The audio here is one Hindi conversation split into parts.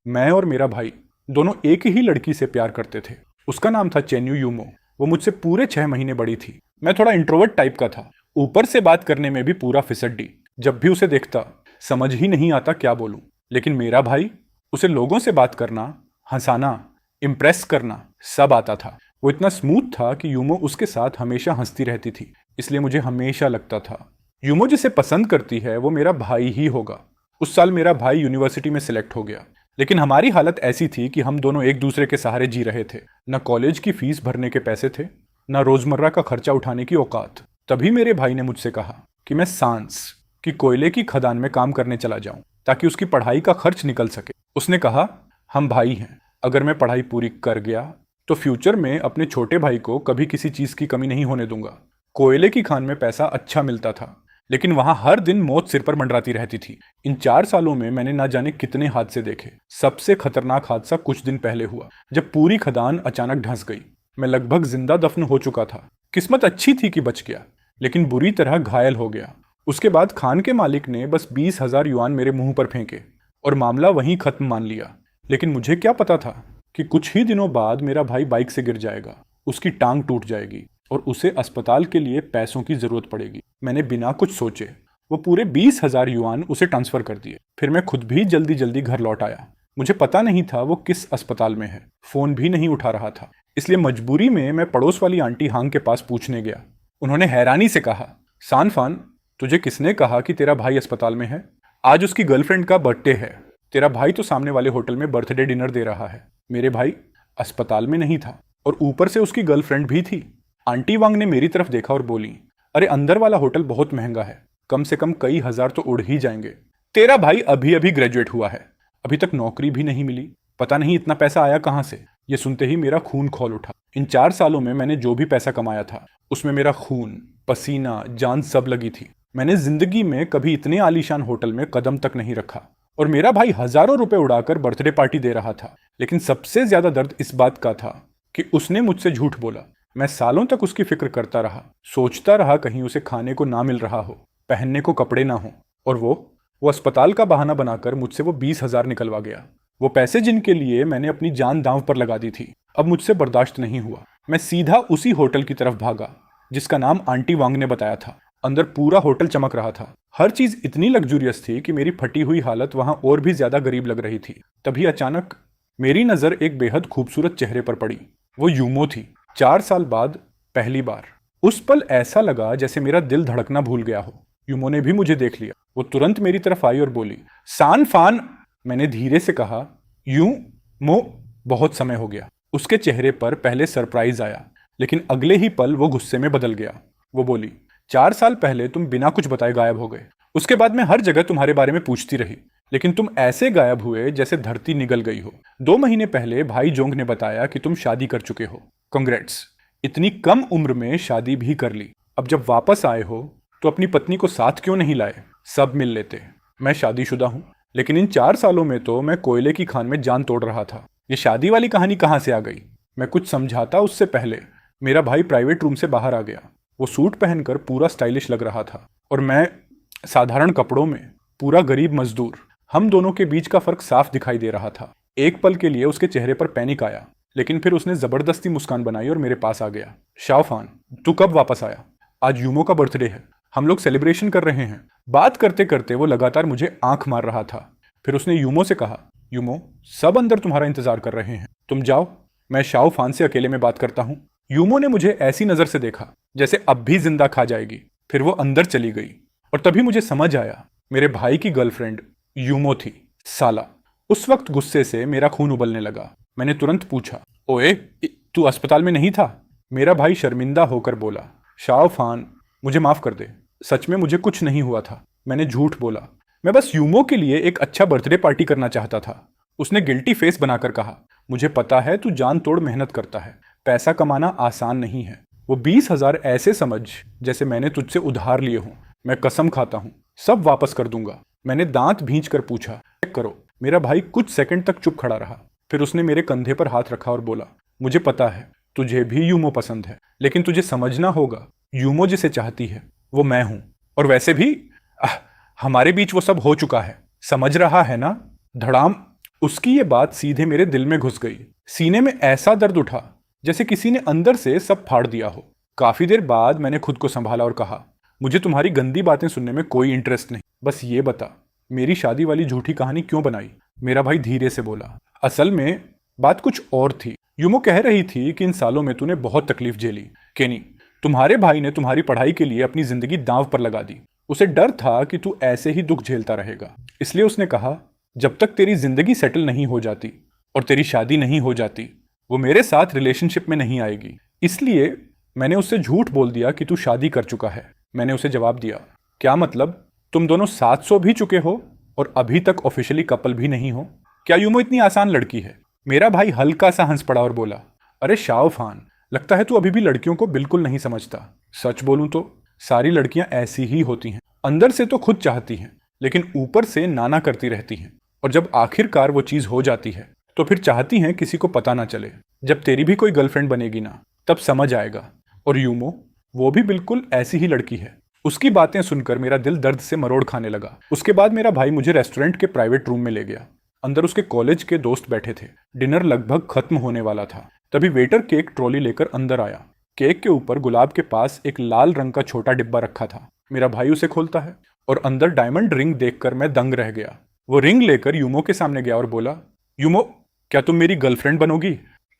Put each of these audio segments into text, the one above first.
मैं और मेरा भाई दोनों एक ही लड़की से प्यार करते थे। उसका नाम था चेन्यू यूमो। वो मुझसे पूरे 6 महीने बड़ी थी। मैं थोड़ा इंट्रोवर्ट टाइप का था, ऊपर से बात करने में भी पूरा फिसड्डी। जब भी उसे देखता समझ ही नहीं आता क्या बोलूं। लेकिन मेरा भाई, उसे लोगों से बात करना, हंसाना, इम्प्रेस करना सब आता था। वो इतना स्मूथ था कि यूमो उसके साथ हमेशा हंसती रहती थी। इसलिए मुझे हमेशा लगता था यूमो जिसे पसंद करती है वो मेरा भाई ही होगा। उस साल मेरा भाई यूनिवर्सिटी में सिलेक्ट हो गया, लेकिन हमारी हालत ऐसी थी कि हम दोनों एक दूसरे के सहारे जी रहे थे। न कॉलेज की फीस भरने के पैसे थे, न रोजमर्रा का खर्चा उठाने की औकात। तभी मेरे भाई ने मुझसे कहा कि मैं सांस की कोयले की खदान में काम करने चला जाऊं ताकि उसकी पढ़ाई का खर्च निकल सके। उसने कहा, हम भाई हैं, अगर मैं पढ़ाई पूरी कर गया तो फ्यूचर में अपने छोटे भाई को कभी किसी चीज की कमी नहीं होने दूंगा। कोयले की खान में पैसा अच्छा मिलता था, लेकिन वहां हर दिन मौत सिर पर मंडराती रहती थी। इन 4 सालों में मैंने ना जाने कितने हादसे देखे। सबसे खतरनाक हादसा कुछ दिन पहले हुआ, जब पूरी खदान अचानक धंस गई। मैं लगभग जिंदा दफन हो चुका था। किस्मत अच्छी थी कि बच गया, लेकिन बुरी तरह घायल हो गया। उसके बाद खान के मालिक ने बस 20,000 युआन मेरे मुंह पर फेंके और मामला वहीं खत्म मान लिया। लेकिन मुझे क्या पता था कि कुछ ही दिनों बाद मेरा भाई बाइक से गिर जाएगा, उसकी टांग टूट जाएगी और उसे अस्पताल के लिए पैसों की जरूरत पड़ेगी। मैंने बिना कुछ सोचे वो पूरे 20,000 युआन उसे ट्रांसफर कर दिए। फिर मैं खुद भी जल्दी जल्दी घर लौट आया। मुझे पता नहीं था वो किस अस्पताल में है, फोन भी नहीं उठा रहा था। इसलिए मजबूरी में मैं पड़ोस वाली आंटी हांग के पास पूछने गया। उन्होंने हैरानी से कहा, सानफान, तुझे किसने कहा कि तेरा भाई अस्पताल में है? आज उसकी गर्लफ्रेंड का बर्थडे है। तेरा भाई तो सामने वाले होटल में बर्थडे डिनर दे रहा है। मेरे भाई अस्पताल में नहीं था और ऊपर से उसकी गर्लफ्रेंड भी थी। आंटी वांग ने मेरी तरफ देखा और बोली, अरे अंदर वाला होटल बहुत महंगा है, कम से कम कई हजार तो उड़ ही जाएंगे। तेरा भाई अभी अभी ग्रेजुएट हुआ है, अभी तक नौकरी भी नहीं मिली, पता नहीं इतना पैसा आया कहां से। ये सुनते ही मेरा खून खौल उठा। इन 4 सालों में मैंने जो भी पैसा कमाया था उसमें मेरा खून, पसीना, जान सब लगी थी। मैंने जिंदगी में कभी इतने आलीशान होटल में कदम तक नहीं रखा और मेरा भाई हजारों रुपए उड़ाकर बर्थडे पार्टी दे रहा था। लेकिन सबसे ज्यादा दर्द इस बात का था कि उसने मुझसे झूठ बोला। मैं सालों तक उसकी फिक्र करता रहा, सोचता रहा कहीं उसे खाने को ना मिल रहा हो, पहनने को कपड़े ना हो, और वो अस्पताल का बहाना बनाकर मुझसे वो 20,000 निकलवा गया। वो पैसे जिनके लिए मैंने अपनी जान दांव पर लगा दी थी। अब मुझसे बर्दाश्त नहीं हुआ। मैं सीधा उसी होटल की तरफ भागा जिसका नाम आंटी वांग ने बताया था। अंदर पूरा होटल चमक रहा था, हर चीज इतनी लग्जूरियस थी कि मेरी फटी हुई हालत वहां और भी ज्यादा गरीब लग रही थी। तभी अचानक मेरी नजर एक बेहद खूबसूरत चेहरे पर पड़ी। वो यूमो थी। 4 साल बाद पहली बार। उस पल ऐसा लगा जैसे मेरा दिल धड़कना भूल गया हो। यूमो ने भी मुझे देख लिया। वो तुरंत मेरी तरफ आई और बोली, सान फान। मैंने धीरे से कहा, यूं मो। बहुत समय हो गया। उसके चेहरे पर पहले सरप्राइज आया, लेकिन अगले ही पल वो गुस्से में बदल गया। वो बोली, 4 साल पहले तुम बिना कुछ बताए गायब हो गए। उसके बाद मैं हर जगह तुम्हारे बारे में पूछती रही, लेकिन तुम ऐसे गायब हुए जैसे धरती निगल गई हो। 2 महीने पहले भाई जोंग ने बताया कि तुम शादी कर चुके हो। कांग्रेट्स, इतनी कम उम्र में शादी भी कर ली। अब जब वापस आए हो तो अपनी पत्नी को साथ क्यों नहीं लाए? सब मिल लेते। मैं शादीशुदा हूं, लेकिन इन 4 सालों में तो मैं कोयले की खान में जान तोड़ रहा था। ये शादी वाली कहानी कहां से आ गई? मैं कुछ समझाता उससे पहले मेरा भाई प्राइवेट रूम से बाहर आ गया। वो सूट पहनकर पूरा स्टाइलिश लग रहा था और मैं साधारण कपड़ों में, पूरा गरीब मजदूर। हम दोनों के बीच का फर्क साफ दिखाई दे रहा था। एक पल के लिए उसके चेहरे पर पैनिक आया, लेकिन फिर उसने जबरदस्ती मुस्कान बनाई और मेरे पास आ गया। शाओफान, तू कब वापस आया? आज यूमो का बर्थडे है, हम लोग सेलिब्रेशन कर रहे हैं। बात करते करते वो लगातार मुझे आंख मार रहा था। फिर उसने यूमो से कहा, यूमो, सब अंदर तुम्हारा इंतजार कर रहे हैं, तुम जाओ, मैं शाओफान से अकेले में बात करता हूं। यूमो ने मुझे ऐसी नजर से देखा जैसे अब भी जिंदा खा जाएगी। फिर वो अंदर चली गई और तभी मुझे समझ आया, मेरे भाई की गर्लफ्रेंड यूमो थी। साला। उस वक्त गुस्से से मेरा खून उबलने लगा। मैंने तुरंत पूछा, ओए, तू अस्पताल में नहीं था? मेरा भाई शर्मिंदा होकर बोला, शाओफान, मुझे माफ कर दे, सच में मुझे कुछ नहीं हुआ था। मैंने झूठ बोला, मैं बस यूमो के लिए एक अच्छा बर्थडे पार्टी करना चाहता था। उसने गिल्टी फेस बनाकर कहा, मुझे पता है तू जान तोड़ मेहनत करता है, पैसा कमाना आसान नहीं है। वो 20,000 ऐसे समझ जैसे मैंने तुझसे उधार लिए हों। मैं कसम खाता हूं, सब वापस कर दूंगा। मैंने दांत भींच कर पूछा, चेक करो। मेरा भाई कुछ सेकंड तक चुप खड़ा रहा, फिर उसने मेरे कंधे पर हाथ रखा और बोला, मुझे पता है तुझे भी यूमो पसंद है, लेकिन तुझे समझना होगा, यूमो जिसे चाहती है वो मैं हूं। और वैसे भी हमारे बीच वो सब हो चुका है, समझ रहा है ना? धड़ाम। उसकी ये बात सीधे मेरे दिल में घुस गई। सीने में ऐसा दर्द उठा जैसे किसी ने अंदर से सब फाड़ दिया हो। काफी देर बाद मैंने खुद को संभाला और कहा, मुझे तुम्हारी गंदी बातें सुनने में कोई इंटरेस्ट नहीं, बस ये बता मेरी शादी वाली झूठी कहानी क्यों बनाई। मेरा भाई धीरे से बोला, असल में बात कुछ और थी। यूमो कह रही थी कि इन सालों में तूने बहुत तकलीफ झेली। केनी, तुम्हारे भाई ने तुम्हारी पढ़ाई के लिए अपनी जिंदगी दांव पर लगा दी। उसे डर था कि तू ऐसे ही दुख झेलता रहेगा, इसलिए उसने कहा जब तक तेरी जिंदगी सेटल नहीं हो जाती और तेरी शादी नहीं हो जाती वो मेरे साथ रिलेशनशिप में नहीं आएगी। इसलिए मैंने उससे झूठ बोल दिया कि तू शादी कर चुका है। मैंने उसे जवाब दिया, क्या मतलब तुम दोनों 700 भी चुके हो और अभी तक ऑफिशियली कपल भी नहीं हो? क्या यूमो इतनी आसान लड़की है? मेरा भाई हल्का सा हंस पड़ा और बोला, अरे शाओफान, लगता है तू अभी भी लड़कियों को बिल्कुल नहीं समझता। सच बोलूं तो सारी लड़कियां ऐसी ही होती हैं, अंदर से तो खुद चाहती हैं लेकिन ऊपर से नाना करती रहती हैं, और जब आखिरकार वो चीज हो जाती है तो फिर चाहती हैं किसी को पता ना चले। जब तेरी भी कोई गर्लफ्रेंड बनेगी ना, तब समझ आएगा। और यूमो वो भी बिल्कुल ऐसी ही लड़की है। उसकी बातें सुनकर मेरा दिल दर्द से मरोड़ खाने लगा। उसके बाद मेरा भाई मुझे रेस्टोरेंट के प्राइवेट रूम में ले गया। अंदर उसके कॉलेज के दोस्त बैठे थे। डिनर लगभग खत्म होने वाला था। तभी वेटर केक ट्रॉली लेकर अंदर आया। केक के ऊपर गुलाब के पास एक लाल रंग का छोटा डिब्बा रखा था। मेरा भाई उसे खोलता है और अंदर डायमंड रिंग देखकर मैं दंग रह गया। वो रिंग लेकर यूमो के सामने गया और बोला, यूमो, क्या तुम मेरी गर्लफ्रेंड बनोगी?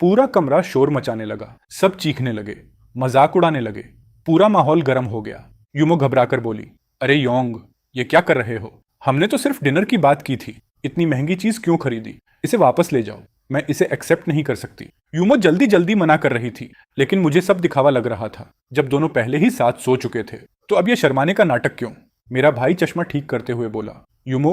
पूरा कमरा शोर मचाने लगा। सब चीखने लगे, मजाक उड़ाने लगे। पूरा माहौल गर्म हो गया। यूमो घबराकर बोली, अरे योंग, ये क्या कर रहे हो? हमने तो सिर्फ डिनर की बात की थी। इतनी महंगी चीज क्यों खरीदी? इसे वापस ले जाओ, मैं इसे एक्सेप्ट नहीं कर सकती। यूमो जल्दी जल्दी मना कर रही थी, लेकिन मुझे सब दिखावा लग रहा था। जब दोनों पहले ही साथ सो चुके थे तो अब ये शर्माने का नाटक क्यों? मेरा भाई चश्मा ठीक करते हुए बोला, यूमो,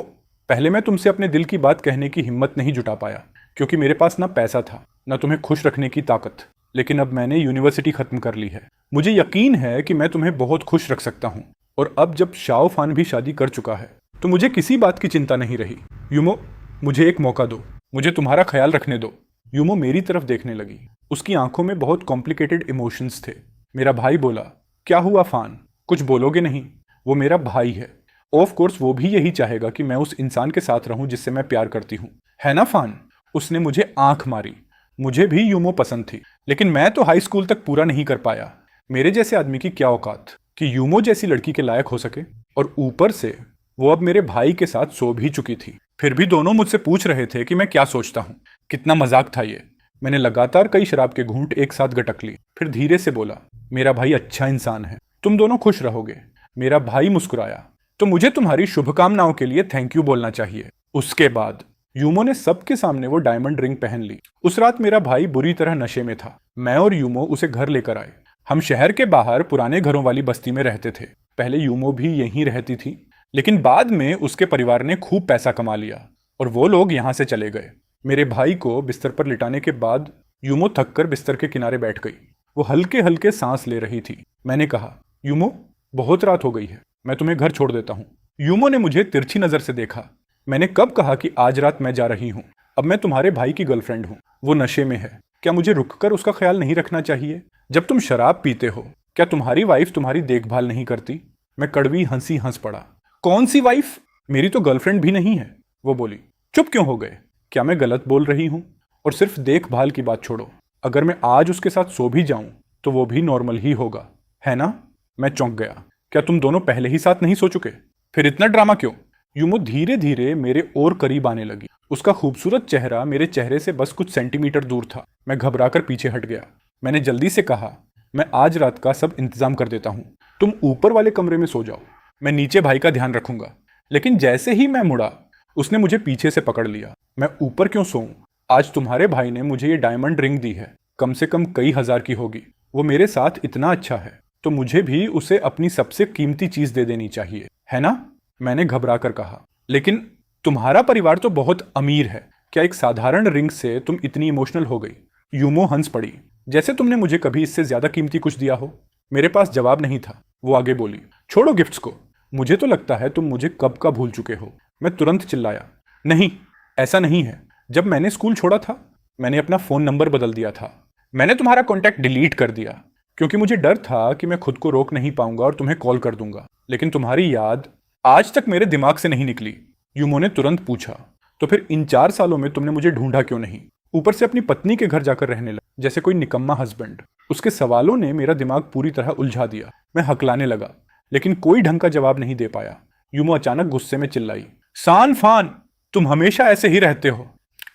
पहले मैं तुमसे अपने दिल की बात कहने की हिम्मत नहीं जुटा पाया, क्योंकि मेरे पास ना पैसा था ना तुम्हें खुश रखने की ताकत। लेकिन अब मैंने यूनिवर्सिटी खत्म कर ली है। मुझे यकीन है कि मैं तुम्हें बहुत खुश रख सकता हूँ। और अब जब शाओफान भी शादी कर चुका है तो मुझे किसी बात की चिंता नहीं रही। यूमो, मुझे एक मौका दो, मुझे तुम्हारा ख्याल रखने दो। यूमो मेरी तरफ देखने लगी। उसकी आंखों में बहुत कॉम्प्लिकेटेड इमोशंस थे। मेरा भाई बोला, क्या हुआ फान, कुछ बोलोगे नहीं? वो मेरा भाई है। ऑफ कोर्स वो भी यही चाहेगा कि मैं उस इंसान के साथ रहूं जिससे मैं प्यार करती हूँ, है ना फान? उसने मुझे आंख मारी। मुझे भी यूमो पसंद थी, लेकिन मैं तो हाई स्कूल तक पूरा नहीं कर पाया। मेरे जैसे आदमी की क्या औकात कि यूमो जैसी लड़की के लायक हो सके। और ऊपर से वो अब मेरे भाई के साथ सो भी चुकी थी। फिर भी दोनों मुझसे पूछ रहे थे कि मैं क्या सोचता हूँ। कितना मजाक था ये। मैंने लगातार कई शराब के घूंट एक साथ गटक ली। फिर धीरे से बोला, मेरा भाई अच्छा इंसान है, तुम दोनों खुश रहोगे। मेरा भाई मुस्कुराया, तो मुझे तुम्हारी शुभकामनाओं के लिए थैंक यू बोलना चाहिए। उसके बाद यूमो ने सबके सामने वो डायमंड रिंग पहन ली। उस रात मेरा भाई बुरी तरह नशे में था। मैं और यूमो उसे घर लेकर आए। हम शहर के बाहर पुराने घरों वाली बस्ती में रहते थे। पहले यूमो भी यहीं रहती थी, लेकिन बाद में उसके परिवार ने खूब पैसा कमा लिया और वो लोग यहाँ से चले गए। मेरे भाई को बिस्तर पर लिटाने के बाद यूमो थककर बिस्तर के किनारे बैठ गई। वो हल्के हल्के सांस ले रही थी। मैंने कहा, यूमो, बहुत रात हो गई है, मैं तुम्हें घर छोड़ देता हूँ। यूमो ने मुझे तिरछी नजर से देखा। मैंने कब कहा कि आज रात मैं जा रही हूँ? अब मैं तुम्हारे भाई की गर्लफ्रेंड हूँ। वो नशे में है, क्या मुझे रुककर उसका ख्याल नहीं रखना चाहिए? जब तुम शराब पीते हो, क्या तुम्हारी वाइफ तुम्हारी देखभाल नहीं करती? मैं कड़वी हंसी हंस पड़ा। कौन सी वाइफ? मेरी तो गर्लफ्रेंड भी नहीं है। वो बोली, चुप क्यों हो गए? क्या मैं गलत बोल रही हूँ? और सिर्फ देखभाल की बात छोड़ो, अगर मैं आज उसके साथ सो भी जाऊं तो वो भी नॉर्मल ही होगा, है ना? मैं चौंक गया। क्या तुम दोनों पहले ही साथ नहीं सो चुके? फिर इतना ड्रामा क्यों? यूमो धीरे धीरे मेरे और करीब आने लगी। उसका खूबसूरत चेहरा मेरे चेहरे से बस कुछ सेंटीमीटर दूर था। मैं घबराकर पीछे हट गया। मैंने जल्दी से कहा, मैं आज रात का सब इंतजाम कर देता हूँ, तुम ऊपर वाले कमरे में सो जाओ, मैं नीचे भाई का ध्यान रखूंगा। लेकिन जैसे ही मैं मुड़ा, उसने मुझे पीछे से पकड़ लिया। मैं ऊपर क्यों सोऊं? आज तुम्हारे भाई ने मुझे ये डायमंड रिंग दी है, कम से कम कई हजार की होगी। वो मेरे साथ इतना अच्छा है तो मुझे भी उसे अपनी सबसे कीमती चीज दे देनी चाहिए, है ना? मैंने घबरा कर कहा। लेकिन तुम्हारा परिवार तो बहुत अमीर है, क्या एक साधारण रिंग से तुम इतनी इमोशनल हो गई? यूमो हंस पड़ी, जैसे तुमने मुझे कभी इससे ज्यादा कीमती कुछ दिया हो। मेरे पास जवाब नहीं था। वो आगे बोली, छोड़ो गिफ्ट्स को, मुझे तो लगता है तुम मुझे कब का भूल चुके हो। मैं तुरंत चिल्लाया, नहीं, ऐसा नहीं है। जब मैंने स्कूल छोड़ा था, मैंने अपना फोन नंबर बदल दिया था। मैंने तुम्हारा कॉन्टैक्ट डिलीट कर दिया क्योंकि मुझे डर था कि मैं खुद को रोक नहीं पाऊंगा और तुम्हें कॉल कर दूंगा। लेकिन तुम्हारी याद आज तक मेरे दिमाग से नहीं निकली। यूमो ने तुरंत पूछा, तो फिर इन 4 सालों में तुमने मुझे ढूंढा क्यों नहीं? ऊपर से अपनी पत्नी के घर जाकर रहने लगा जैसे कोई निकम्मा हस्बैंड। उसके सवालों ने मेरा दिमाग पूरी तरह उलझा दिया। मैं हकलाने लगा, लेकिन कोई ढंग का जवाब नहीं दे पाया। यूमो अचानक गुस्से में चिल्लाई, सान फान, तुम हमेशा ऐसे ही रहते हो,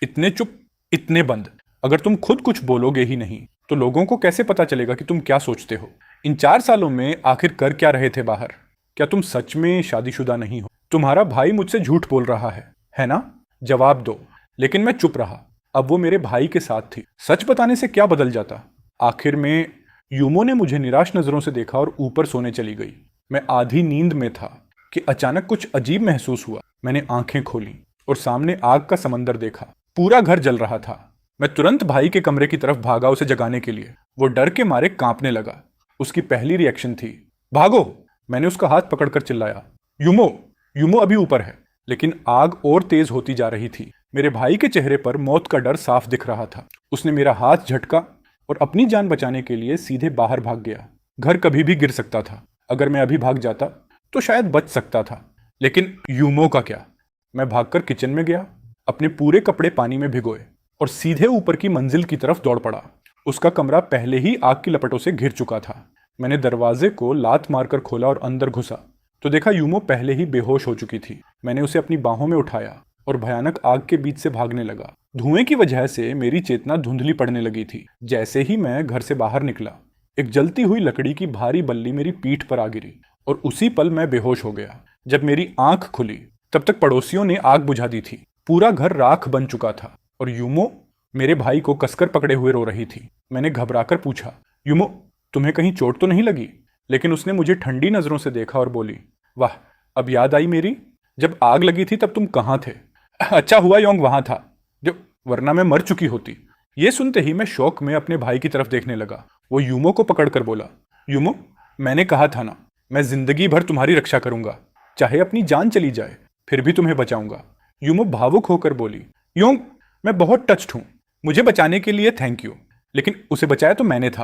इतने चुप, इतने बंद। अगर तुम खुद कुछ बोलोगे ही नहीं तो लोगों को कैसे पता चलेगा कि तुम क्या सोचते हो? इन 4 सालों में आखिर कर क्या रहे थे बाहर? क्या तुम सच में शादीशुदा नहीं हो? तुम्हारा भाई मुझसे झूठ बोल रहा है ना? जवाब दो। लेकिन मैं चुप रहा। अब वो मेरे भाई के साथ थी, सच बताने से क्या बदल जाता? आखिर में यूमो ने मुझे निराश नजरों से देखा और ऊपर सोने चली गई। मैं आधी नींद में था कि अचानक कुछ अजीब महसूस हुआ। मैंने आंखें खोली और सामने आग का समंदर देखा। पूरा घर जल रहा था। मैं तुरंत भाई के कमरे की तरफ भागा उसे जगाने के लिए। वो डर के मारे कांपने लगा। उसकी पहली रिएक्शन थी भागो। मैंने उसका हाथ पकड़कर चिल्लाया, यूमो, यूमो अभी ऊपर है। लेकिन आग और तेज होती जा रही थी। मेरे भाई के चेहरे पर मौत का डर साफ दिख रहा था। उसने मेरा हाथ झटका और अपनी जान बचाने के लिए सीधे बाहर भाग गया। घर कभी भी गिर सकता था। अगर मैं अभी भाग जाता तो शायद बच सकता था, लेकिन यूमो का क्या? मैं भागकर किचन में गया, अपने पूरे कपड़े पानी में भिगोए और सीधे ऊपर की मंजिल की तरफ दौड़ पड़ा। उसका कमरा पहले ही आग की लपटों से घिर चुका था। मैंने दरवाजे को लात मारकर खोला और अंदर घुसा तो देखा यूमो पहले ही बेहोश हो चुकी थी। मैंने उसे अपनी बाहों में उठाया और भयानक आग के बीच से भागने लगा। धुएं की वजह से मेरी चेतना धुंधली पड़ने लगी थी। जैसे ही मैं घर से बाहर निकला, एक जलती हुई लकड़ी की भारी बल्ली मेरी पीठ पर आ गिरी और उसी पल मैं बेहोश हो गया। जब मेरी आंख खुली तब तक पड़ोसियों ने आग बुझा दी थी। पूरा घर राख बन चुका था और यूमो मेरे भाई को कसकर पकड़े हुए रो रही थी। मैंने घबराकर पूछा, यूमो, तुम्हें कहीं चोट तो नहीं लगी? लेकिन उसने मुझे ठंडी नजरों से देखा और बोली, वाह, अब याद आई मेरी, जब आग लगी थी तब तुम कहाँ थे? अच्छा हुआ योंग वहां था, जो वरना मैं मर चुकी होती। ये सुनते ही मैं शौक में अपने भाई की तरफ देखने लगा। वो यूमो को पकड़कर बोला, यूमो, मैंने कहा था ना, मैं जिंदगी भर तुम्हारी रक्षा करूंगा, चाहे अपनी जान चली जाए फिर भी तुम्हें बचाऊंगा। यूमो भावुक होकर बोली, योंग, मैं बहुत टच्ड हूं, मुझे बचाने के लिए थैंक यू। लेकिन उसे बचाया तो मैंने था।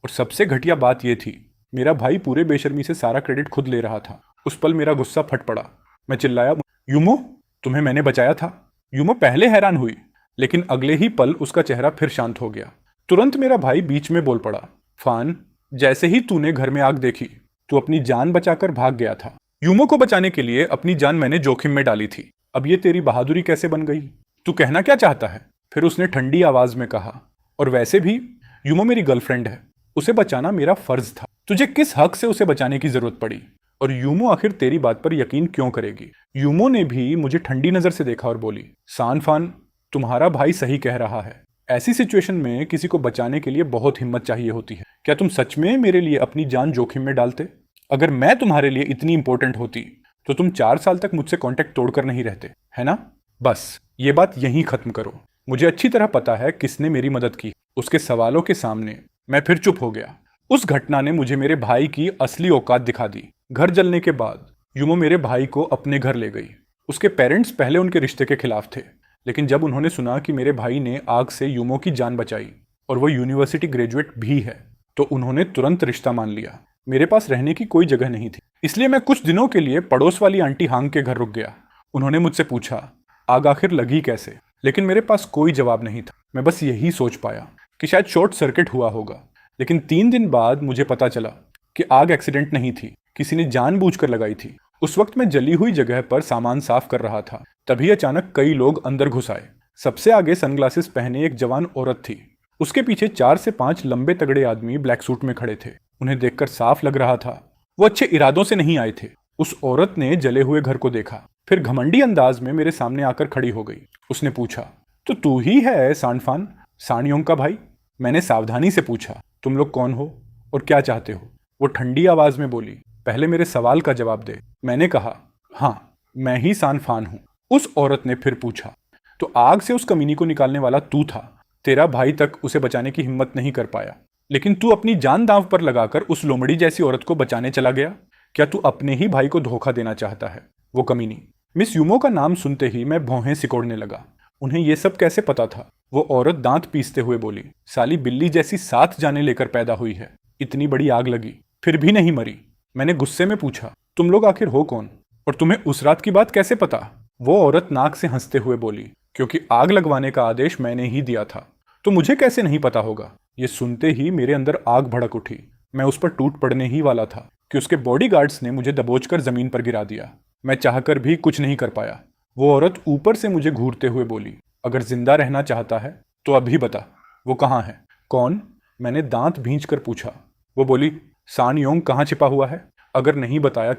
और सबसे घटिया बात यह थी, मेरा भाई पूरे बेशर्मी से सारा क्रेडिट खुद ले रहा था। उस पल मेरा गुस्सा फट पड़ा। मैं चिल्लाया, यूमो, तुम्हें मैंने बचाया था। यूमो पहले हैरान हुई, लेकिन अगले ही पल उसका चेहरा फिर शांत हो गया। तुरंत मेरा भाई बीच में बोल पड़ा, फान, जैसे ही तूने घर में आग देखी तू अपनी जान बचाकर भाग गया था। यूमो को बचाने के लिए अपनी जान मैंने जोखिम में डाली थी। अब ये तेरी बहादुरी कैसे बन गई? तू कहना क्या चाहता है? फिर उसने ठंडी आवाज में कहा, और वैसे भी यूमो मेरी गर्लफ्रेंड है, उसे बचाना मेरा फर्ज था। तुझे किस हक से उसे बचाने की जरूरत पड़ी? और यूमो आखिर तेरी बात पर यकीन क्यों करेगी? यूमो ने भी मुझे ठंडी नजर से देखा और बोली, सान फान, तुम्हारा भाई सही कह रहा है। ऐसी सिचुएशन में किसी को बचाने के लिए बहुत हिम्मत चाहिए होती है। क्या तुम सच में मेरे लिए अपनी जान जोखिम में डालते? अगर मैं तुम्हारे लिए इतनी इंपॉर्टेंट होती तो तुम 4 साल तक मुझसे कांटेक्ट तोड़कर नहीं रहते, है ना? बस ये बात यहीं खत्म करो। मुझे अच्छी तरह पता है किसने मेरी मदद की। उसके सवालों के सामने मैं फिर चुप हो गया। उस घटना ने मुझे मेरे भाई की असली औकात दिखा दी। घर जलने के बाद यूमो मेरे भाई को अपने घर ले गई। उसके पेरेंट्स पहले उनके रिश्ते के खिलाफ थे, लेकिन जब उन्होंने सुना कि मेरे भाई ने आग से यूमो की जान बचाई और वो यूनिवर्सिटी ग्रेजुएट भी है, तो उन्होंने तुरंत रिश्ता मान लिया। मेरे पास रहने की कोई जगह नहीं थी, इसलिए मैं कुछ दिनों के लिए पड़ोस वाली आंटी हांग के घर रुक गया। उन्होंने मुझसे पूछा, आग आखिर लगी कैसे? लेकिन मेरे पास कोई जवाब नहीं था। मैं बस यही सोच पाया कि शायद शॉर्ट सर्किट हुआ होगा। लेकिन 3 दिन बाद मुझे पता चला कि आग एक्सीडेंट नहीं थी, किसी ने जानबूझकर लगाई थी। उस वक्त मैं जली हुई जगह पर सामान साफ कर रहा था। तभी अचानक कई लोग अंदर घुस आए। सबसे आगे सनग्लासेस पहने एक जवान औरत थी। उसके पीछे 4 से 5 लंबे तगड़े आदमी ब्लैक सूट में खड़े थे। उन्हें देखकर साफ लग रहा था वो अच्छे इरादों से नहीं आए थे। उस औरत ने जले हुए घर को देखा, फिर घमंडी अंदाज में मेरे सामने आकर खड़ी हो गई। उसने पूछा, तो तू ही है सांडफान, सानियोंग का भाई? मैंने सावधानी से पूछा, तुम लोग कौन हो और क्या चाहते हो? वो ठंडी आवाज में बोली, पहले मेरे सवाल का जवाब दे। मैंने कहा, हाँ, मैं ही सांडफान हूं। उस औरत ने फिर पूछा, तो आग से उस कमीनी को निकालने वाला तू था? तेरा भाई तक उसे बचाने की हिम्मत नहीं कर पाया, लेकिन तू अपनी जान दांव पर लगाकर उस लोमड़ी जैसी औरत को बचाने चला गया। क्या तू अपने ही भाई को धोखा देना चाहता है? वो कमीनी। मिस यूमो का नाम सुनते ही मैं भौहें सिकोड़ने लगा। उन्हें यह सब कैसे पता था? वो औरत दांत पीसते हुए बोली, साली बिल्ली जैसी 7 जाने लेकर पैदा हुई है, इतनी बड़ी आग लगी फिर भी नहीं मरी। मैंने गुस्से में पूछा, तुम लोग आखिर हो कौन और तुम्हें उस रात की बात कैसे पता? वो औरत नाक से हंसते हुए बोली, क्योंकि आग लगवाने का आदेश मैंने ही दिया था, तो मुझे कैसे नहीं पता होगा। ये सुनते ही मेरे अंदर आग भड़क उठी। मैं उस पर टूट पड़ने ही वाला था कि उसके बॉडीगार्ड्स ने मुझे दबोचकर जमीन पर गिरा दिया। मैं चाहकर भी कुछ नहीं कर पाया। वो औरत ऊपर से मुझे घूरते हुए बोली, अगर जिंदा रहना चाहता है तो अभी बता, वो कहाँ है? कौन? मैंने दांत भींच कर पूछा। वो बोली, सान योंग कहाँ छिपा हुआ है? अगर नहीं बताया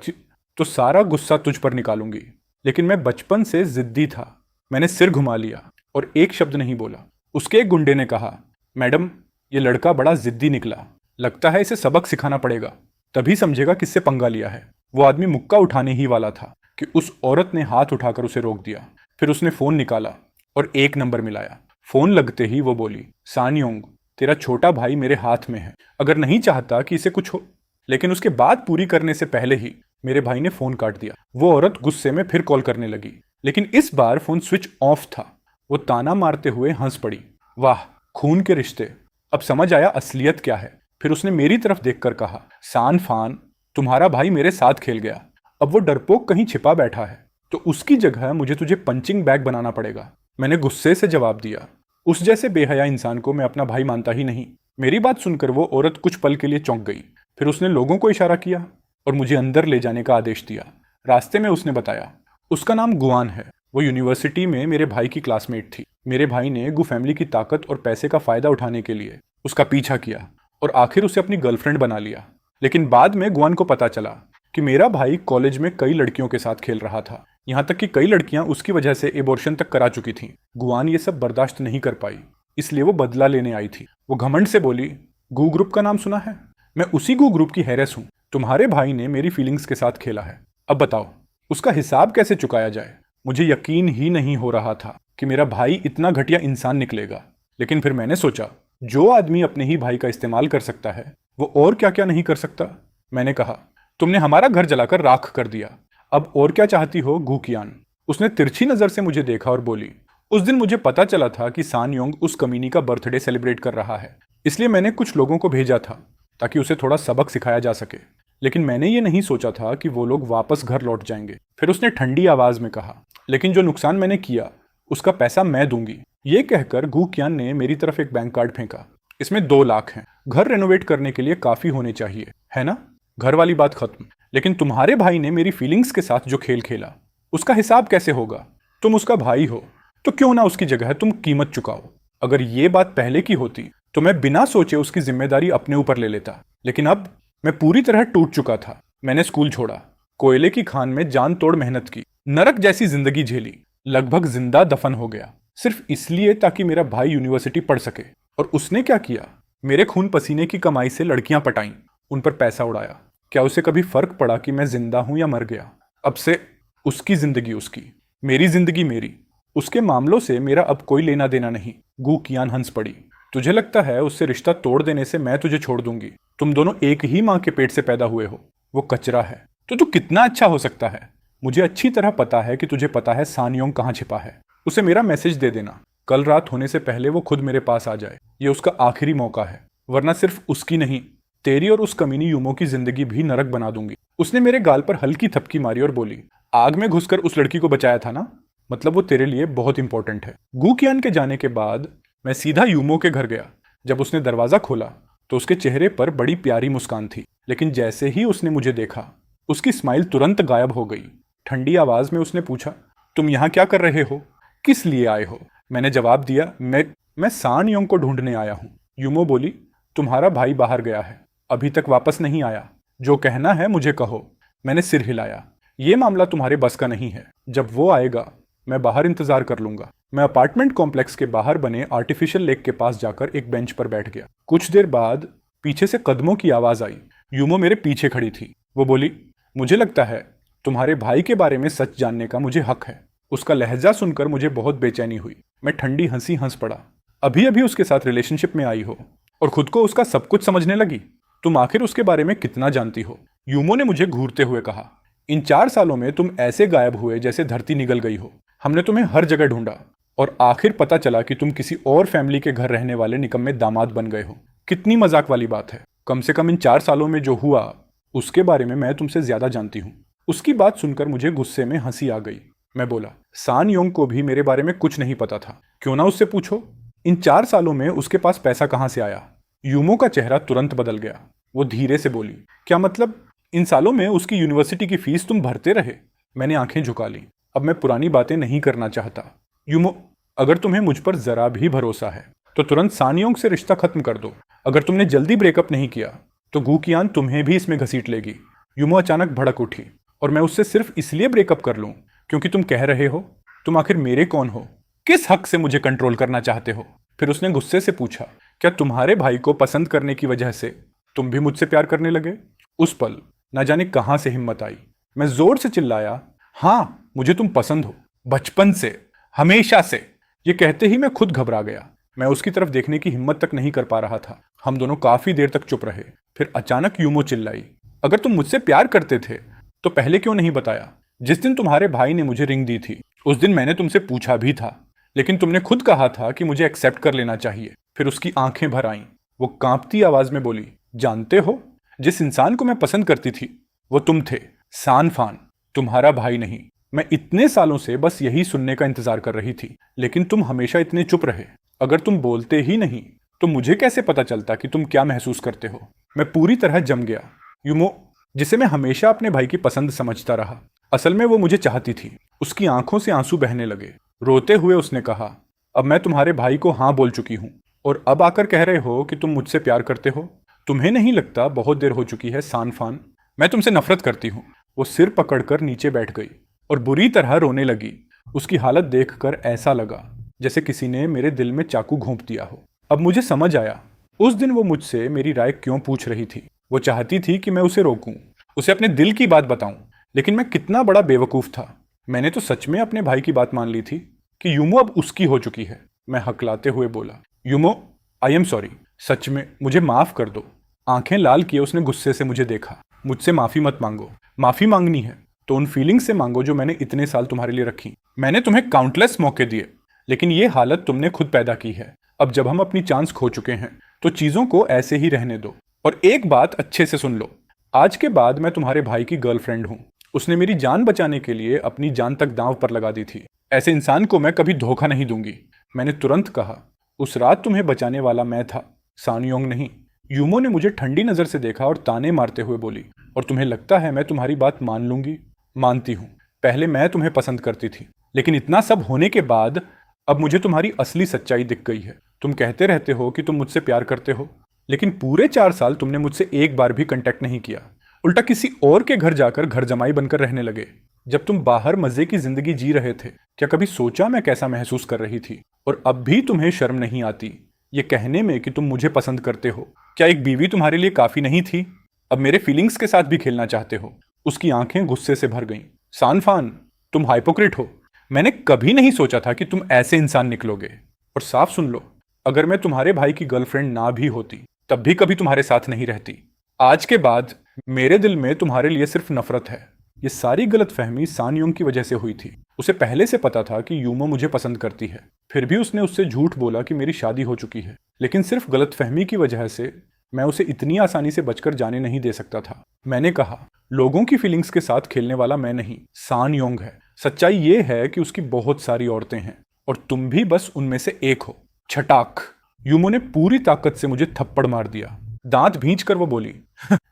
तो सारा गुस्सा तुझ पर निकालूंगी। लेकिन मैं बचपन से जिद्दी था। मैंने सिर घुमा लिया और एक शब्द नहीं बोला। उसके एक गुंडे ने कहा, मैडम, ये लड़का बड़ा जिद्दी निकला, लगता है इसे सबक सिखाना पड़ेगा, तभी समझेगा किससे पंगा लिया है। वो आदमी मुक्का उठाने ही वाला था कि उस औरत ने हाथ उठाकर उसे रोक दिया। फिर उसने फोन निकाला और एक नंबर मिलाया। फोन लगते ही वो बोली, सान योंग, तेरा छोटा भाई मेरे हाथ में है, अगर नहीं चाहता कि इसे कुछ हो। लेकिन उसके बात पूरी करने से पहले ही मेरे भाई ने फोन काट दिया। वो औरत गुस्से में फिर कॉल करने लगी, लेकिन इस बार फोन स्विच ऑफ था। वो ताना मारते हुए हंस पड़ी। वाह, खून के रिश्ते, अब समझ आया असलियत क्या है। फिर उसने मेरी तरफ देखकर कहा, सान फान, तुम्हारा भाई मेरे साथ खेल गया, अब वो डरपोक कहीं छिपा बैठा है, तो उसकी जगह मुझे तुझे पंचिंग बैग बनाना पड़ेगा। मैंने गुस्से से जवाब दिया, उस जैसे बेहया इंसान को मैं अपना भाई मानता ही नहीं। मेरी बात सुनकर वो औरत कुछ पल के लिए चौंक गई। फिर उसने लोगों को इशारा किया और मुझे अंदर ले जाने का आदेश दिया। रास्ते में उसने बताया, उसका नाम गुआन है, वो यूनिवर्सिटी में मेरे भाई की क्लासमेट थी। मेरे भाई ने गु फैमिली की ताकत और पैसे का फायदा उठाने के लिए उसका पीछा किया और आखिर उसे अपनी गर्लफ्रेंड बना लिया। लेकिन बाद में गुआन को पता चला कि मेरा भाई कॉलेज में कई लड़कियों के साथ खेल रहा था, यहाँ तक कि कई लड़कियां उसकी वजह से एबॉर्शन तक करा चुकी थीं। गुआन ये सब बर्दाश्त नहीं कर पाई, इसलिए वो बदला लेने आई थी। वो घमंड से बोली, गू ग्रुप का नाम सुना है? मैं उसी गू ग्रुप की हेरेस हूँ। तुम्हारे भाई ने मेरी फीलिंग्स के साथ खेला है, अब बताओ उसका हिसाब कैसे चुकाया जाए। मुझे यकीन ही नहीं हो रहा था कि मेरा भाई इतना घटिया इंसान निकलेगा। लेकिन फिर मैंने सोचा, जो आदमी अपने ही भाई का इस्तेमाल कर सकता है वो और क्या क्या नहीं कर सकता। मैंने कहा, तुमने हमारा घर जलाकर राख कर दिया, अब और क्या चाहती हो गूकियान? उसने तिरछी नजर से मुझे देखा और बोली, उस दिन मुझे पता चला था कि सान योंग उस कमीनी का बर्थडे सेलिब्रेट कर रहा है, इसलिए मैंने कुछ लोगों को भेजा था ताकि उसे थोड़ा सबक सिखाया जा सके। लेकिन मैंने ये नहीं सोचा था कि वो लोग वापस घर लौट जाएंगे। फिर उसने ठंडी आवाज में कहा, लेकिन जो नुकसान मैंने किया उसका पैसा मैं दूंगी। ये कहकर गूकियान ने मेरी तरफ एक बैंक कार्ड फेंका। इसमें 2 लाख हैं, घर रेनोवेट करने के लिए काफी होने चाहिए, है ना? घर वाली बात खत्म। लेकिन तुम्हारे भाई ने मेरी फीलिंग्स के साथ जो खेल खेला उसका हिसाब कैसे होगा? तुम उसका भाई हो तो क्यों ना उसकी जगह तुम कीमत चुकाओ। अगर ये बात पहले की होती तो मैं बिना सोचे उसकी जिम्मेदारी अपने ऊपर ले लेता, लेकिन अब मैं पूरी तरह टूट चुका था। मैंने स्कूल छोड़ा, कोयले की खान में जान तोड़ मेहनत की, नरक जैसी जिंदगी झेली, लगभग जिंदा दफन हो गया, सिर्फ इसलिए ताकि मेरा भाई यूनिवर्सिटी पढ़ सके। और उसने क्या किया? मेरे खून पसीने की कमाई से लड़कियां पटाईं, उन पर पैसा उड़ाया। क्या उसे कभी फर्क पड़ा कि मैं जिंदा हूं या मर गया? अब से उसकी जिंदगी उसकी, मेरी जिंदगी मेरी। उसके मामलों से मेरा अब कोई लेना देना नहीं। गूकियान हंस पड़ी। तुझे लगता है उससे रिश्ता तोड़ देने से मैं तुझे छोड़ दूंगी? तुम दोनों एक ही माँ के पेट से पैदा हुए हो। वो कचरा है तो तू कितना अच्छा हो सकता है। मुझे अच्छी तरह पता है कि तुझे पता है सान योंग कहाँ छिपा है। उसे मेरा मैसेज दे देना, कल रात होने से पहले वो खुद मेरे पास आ जाए। ये उसका आखिरी मौका है, वरना सिर्फ उसकी नहीं, तेरी और उस कमीनी यूमो की जिंदगी भी नरक बना दूंगी। उसने मेरे गाल पर हल्की थपकी मारी और बोली, आग में घुसकर उस लड़की को बचाया था ना, मतलब वो तेरे लिए बहुत इंपॉर्टेंट है। गूकियान के जाने के बाद मैं सीधा यूमो के घर गया। जब उसने दरवाजा खोला तो उसके चेहरे पर बड़ी प्यारी मुस्कान थी, लेकिन जैसे ही उसने मुझे देखा उसकी स्माइल तुरंत गायब हो गई। ठंडी आवाज में उसने पूछा, तुम यहाँ क्या कर रहे हो? किस लिए आए हो? मैंने जवाब दिया, मैं सान योंग को ढूंढने आया हूँ। यूमो बोली, तुम्हारा भाई बाहर गया है, अभी तक वापस नहीं आया। जो कहना है मुझे कहो। मैंने सिर हिलाया। ये मामला तुम्हारे बस का नहीं है। जब वो आएगा मैं बाहर इंतजार कर लूंगा। मैं अपार्टमेंट कॉम्प्लेक्स के बाहर बने आर्टिफिशियल लेक के पास जाकर एक बेंच पर बैठ गया। कुछ देर बाद पीछे से कदमों की आवाज आई। यूमो मेरे पीछे खड़ी थी। वो बोली, मुझे लगता है तुम्हारे भाई के बारे में सच जानने का मुझे हक है। उसका लहजा सुनकर मुझे बहुत बेचैनी हुई। मैं ठंडी हंसी हंस पड़ा। अभी अभी उसके साथ रिलेशनशिप में आई हो और खुद को उसका सब कुछ समझने लगी। तुम आखिर उसके बारे में कितना जानती हो? यूमो ने मुझे घूरते हुए कहा, इन 4 सालों में तुम ऐसे गायब हुए जैसे धरती निगल गई हो। हमने तुम्हें हर जगह ढूंढा और आखिर पता चला कि तुम किसी और फैमिली के घर रहने वाले निकम्मे दामाद बन गए हो। कितनी मजाक वाली बात है। कम से कम इन 4 सालों में जो हुआ उसके बारे में मैं तुमसे ज्यादा जानती हूँ। उसकी बात सुनकर मुझे गुस्से में हंसी आ गई। मैं बोला, सान योंग को भी मेरे बारे में कुछ नहीं पता था, क्यों ना उससे पूछो। इन 4 सालों में उसके पास पैसा कहाँ से आया? यूमो का चेहरा तुरंत बदल गया। वो धीरे से बोली, क्या मतलब? इन सालों में उसकी यूनिवर्सिटी की फीस तुम भरते रहे? मैंने आंखें झुका ली। अब मैं पुरानी बातें नहीं करना चाहता। यूमो, अगर तुम्हें मुझ पर जरा भी भरोसा है तो तुरंत सान योंग से रिश्ता खत्म कर दो। अगर तुमने जल्दी ब्रेकअप नहीं किया तो गू कियान तुम्हें भी इसमें घसीट लेगी। यूमो अचानक भड़क उठी, और मैं उससे सिर्फ इसलिए ब्रेकअप कर लूं क्योंकि तुम कह रहे हो? तुम आखिर मेरे कौन हो? किस हक से मुझे कंट्रोल करना चाहते हो? फिर उसने गुस्से से पूछा, क्या तुम्हारे भाई को पसंद करने की वजह से तुम भी मुझसे प्यार करने लगे? उस पल ना जाने कहां से हिम्मत आई। मैं जोर से चिल्लाया, हाँ, मुझे तुम पसंद हो, बचपन से, हमेशा से। ये कहते ही मैं खुद घबरा गया। मैं उसकी तरफ देखने की हिम्मत तक नहीं कर पा रहा था। हम दोनों काफी देर तक चुप रहे। फिर अचानक यूमो चिल्लाई, अगर तुम मुझसे प्यार करते थे तो पहले क्यों नहीं बताया? जिस दिन तुम्हारे भाई ने मुझे रिंग दी थी उस दिन मैंने तुमसे पूछा भी था, लेकिन तुमने खुद कहा था कि मुझे एक्सेप्ट कर लेना चाहिए। फिर उसकी आंखें भर आईं। वो कांपती आवाज में बोली, जानते हो, जिस इंसान को मैं पसंद करती थी वो तुम थे, सान फान, तुम्हारा भाई नहीं। मैं इतने सालों से बस यही सुनने का इंतजार कर रही थी, लेकिन तुम हमेशा इतने चुप रहे। अगर तुम बोलते ही नहीं तो मुझे कैसे पता चलता कि तुम क्या महसूस करते हो? मैं पूरी तरह जम गया। यूमो, जिसे मैं हमेशा अपने भाई की पसंद समझता रहा, असल में वो मुझे चाहती थी। उसकी आंखों से आंसू बहने लगे। रोते हुए उसने कहा, अब मैं तुम्हारे भाई को हाँ बोल चुकी हूँ, और अब आकर कह रहे हो कि तुम मुझसे प्यार करते हो? तुम्हें नहीं लगता बहुत देर हो चुकी है सान फान? मैं तुमसे नफरत करती हूँ। वो सिर पकड़कर नीचे बैठ गई और बुरी तरह रोने लगी। उसकी हालत देखकर ऐसा लगा जैसे किसी ने मेरे दिल में चाकू घोंप दिया हो। अब मुझे समझ आया, उस दिन वो मुझसे मेरी राय क्यों पूछ रही थी। वो चाहती थी कि मैं उसे रोकूं, उसे अपने दिल की बात बताऊं, लेकिन मैं कितना बड़ा बेवकूफ था। मैंने तो सच में अपने भाई की बात मान ली थी कि यूमो अब उसकी हो चुकी है। मैं हकलाते हुए बोला, यूमो, आई एम सॉरी, सच में मुझे माफ कर दो। आंखें लाल किए उसने गुस्से से मुझे देखा। मुझसे माफी मत मांगो। माफी मांगनी है तो उन फीलिंग्स से मांगो जो मैंने इतने साल तुम्हारे लिए रखी। मैंने तुम्हें काउंटलेस मौके दिए, लेकिन ये हालत तुमने खुद पैदा की है। अब जब हम अपनी चांस खो चुके हैं तो चीजों को ऐसे ही रहने दो। और एक बात अच्छे से सुन लो, आज के बाद मैं तुम्हारे भाई की गर्लफ्रेंड हूं। उसने मेरी जान बचाने के लिए अपनी जान तक दांव पर लगा दी थी। ऐसे इंसान को मैं कभी धोखा नहीं दूंगी। मैंने तुरंत कहा, उस रात तुम्हें बचाने वाला मैं था, सान योंग नहीं। यूमो ने मुझे ठंडी नजर से देखा और ताने मारते हुए बोली, और तुम्हें लगता है मैं तुम्हारी बात मान लूंगी? मानती हूं, पहले मैं तुम्हें पसंद करती थी, लेकिन इतना सब होने के बाद अब मुझे तुम्हारी असली सच्चाई दिख गई है। तुम कहते रहते हो कि तुम मुझसे प्यार करते हो, लेकिन पूरे 4 साल तुमने मुझसे एक बार भी कांटेक्ट नहीं किया। उल्टा किसी और के घर जाकर घर जमाई बनकर रहने लगे। जब तुम बाहर मजे की जिंदगी जी रहे थे, क्या कभी सोचा मैं कैसा महसूस कर रही थी? और अब भी तुम्हें शर्म नहीं आती ये कहने में कि तुम मुझे पसंद करते हो? क्या एक बीवी तुम्हारे लिए काफी नहीं थी? अब मेरे फीलिंग्स के साथ भी खेलना चाहते हो? उसकी आंखें गुस्से से भर गईं। सानफान, तुम हाइपोक्रिट हो। मैंने कभी नहीं सोचा था कि तुम ऐसे इंसान निकलोगे। और साफ सुन लो, अगर मैं तुम्हारे भाई की गर्लफ्रेंड ना भी होती तब भी कभी तुम्हारे साथ नहीं रहती। आज के बाद मेरे दिल में तुम्हारे लिए सिर्फ नफरत है। ये सारी गलतफहमी सान योंग की वजह से हुई थी। उसे पहले से पता था कि यूमो मुझे पसंद करती है, फिर भी उसने उससे झूठ बोला कि मेरी शादी हो चुकी है। लेकिन सिर्फ गलतफहमी की वजह से मैं उसे इतनी आसानी से बचकर जाने नहीं दे सकता था। मैंने कहा, लोगों की फीलिंग्स के साथ खेलने वाला मैं नहीं, सान योंग है। सच्चाई ये है कि उसकी बहुत सारी औरतें हैं और तुम भी बस उनमें से एक हो। छटाक! यूमो ने पूरी ताकत से मुझे थप्पड़ मार दिया। दांत भींच कर वो बोली,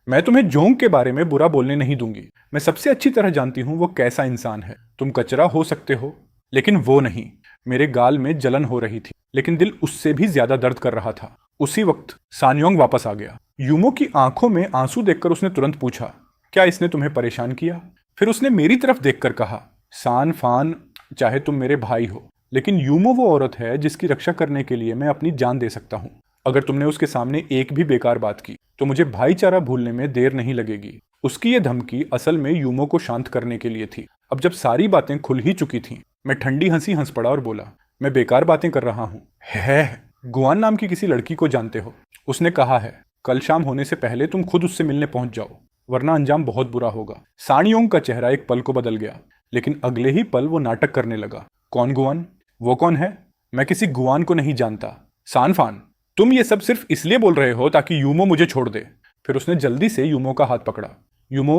मैं तुम्हें जोंग के बारे में बुरा बोलने नहीं दूंगी। मैं सबसे अच्छी तरह जानती हूं वो कैसा इंसान है। तुम कचरा हो सकते हो, लेकिन वो नहीं। मेरे गाल में जलन हो रही थी, लेकिन दिल उससे भी ज्यादा दर्द कर रहा था। उसी वक्त सान योंग वापस आ गया। यूमो की आंखों में आंसू देखकर उसने तुरंत पूछा, क्या इसने तुम्हें परेशान किया? फिर उसने मेरी तरफ देखकर कहा, सान फान, चाहे तुम मेरे भाई हो, लेकिन यूमो वो औरत है जिसकी रक्षा करने के लिए मैं अपनी जान दे सकता हूँ। अगर तुमने उसके सामने एक भी बेकार बात की तो मुझे भाईचारा भूलने में देर नहीं लगेगी। उसकी ये धमकी असल में यूमो को शांत करने के लिए थी। अब जब सारी बातें खुल ही चुकी थीं, मैं ठंडी हंसी हंस पड़ा और बोला, मैं बेकार बातें कर रहा हूँ। है, गुआन नाम की किसी लड़की को जानते हो? उसने कहा है कल शाम होने से पहले तुम खुद उससे मिलने पहुंच जाओ, वरना अंजाम बहुत बुरा होगा। सान योंग का चेहरा एक पल को बदल गया, लेकिन अगले ही पल वो नाटक करने लगा। कौन गुआन? वो कौन है? मैं किसी गुआन को नहीं जानता। सानफान, तुम ये सब सिर्फ इसलिए बोल रहे हो ताकि यूमो मुझे छोड़ दे। फिर उसने जल्दी से यूमो का हाथ पकड़ा। यूमो,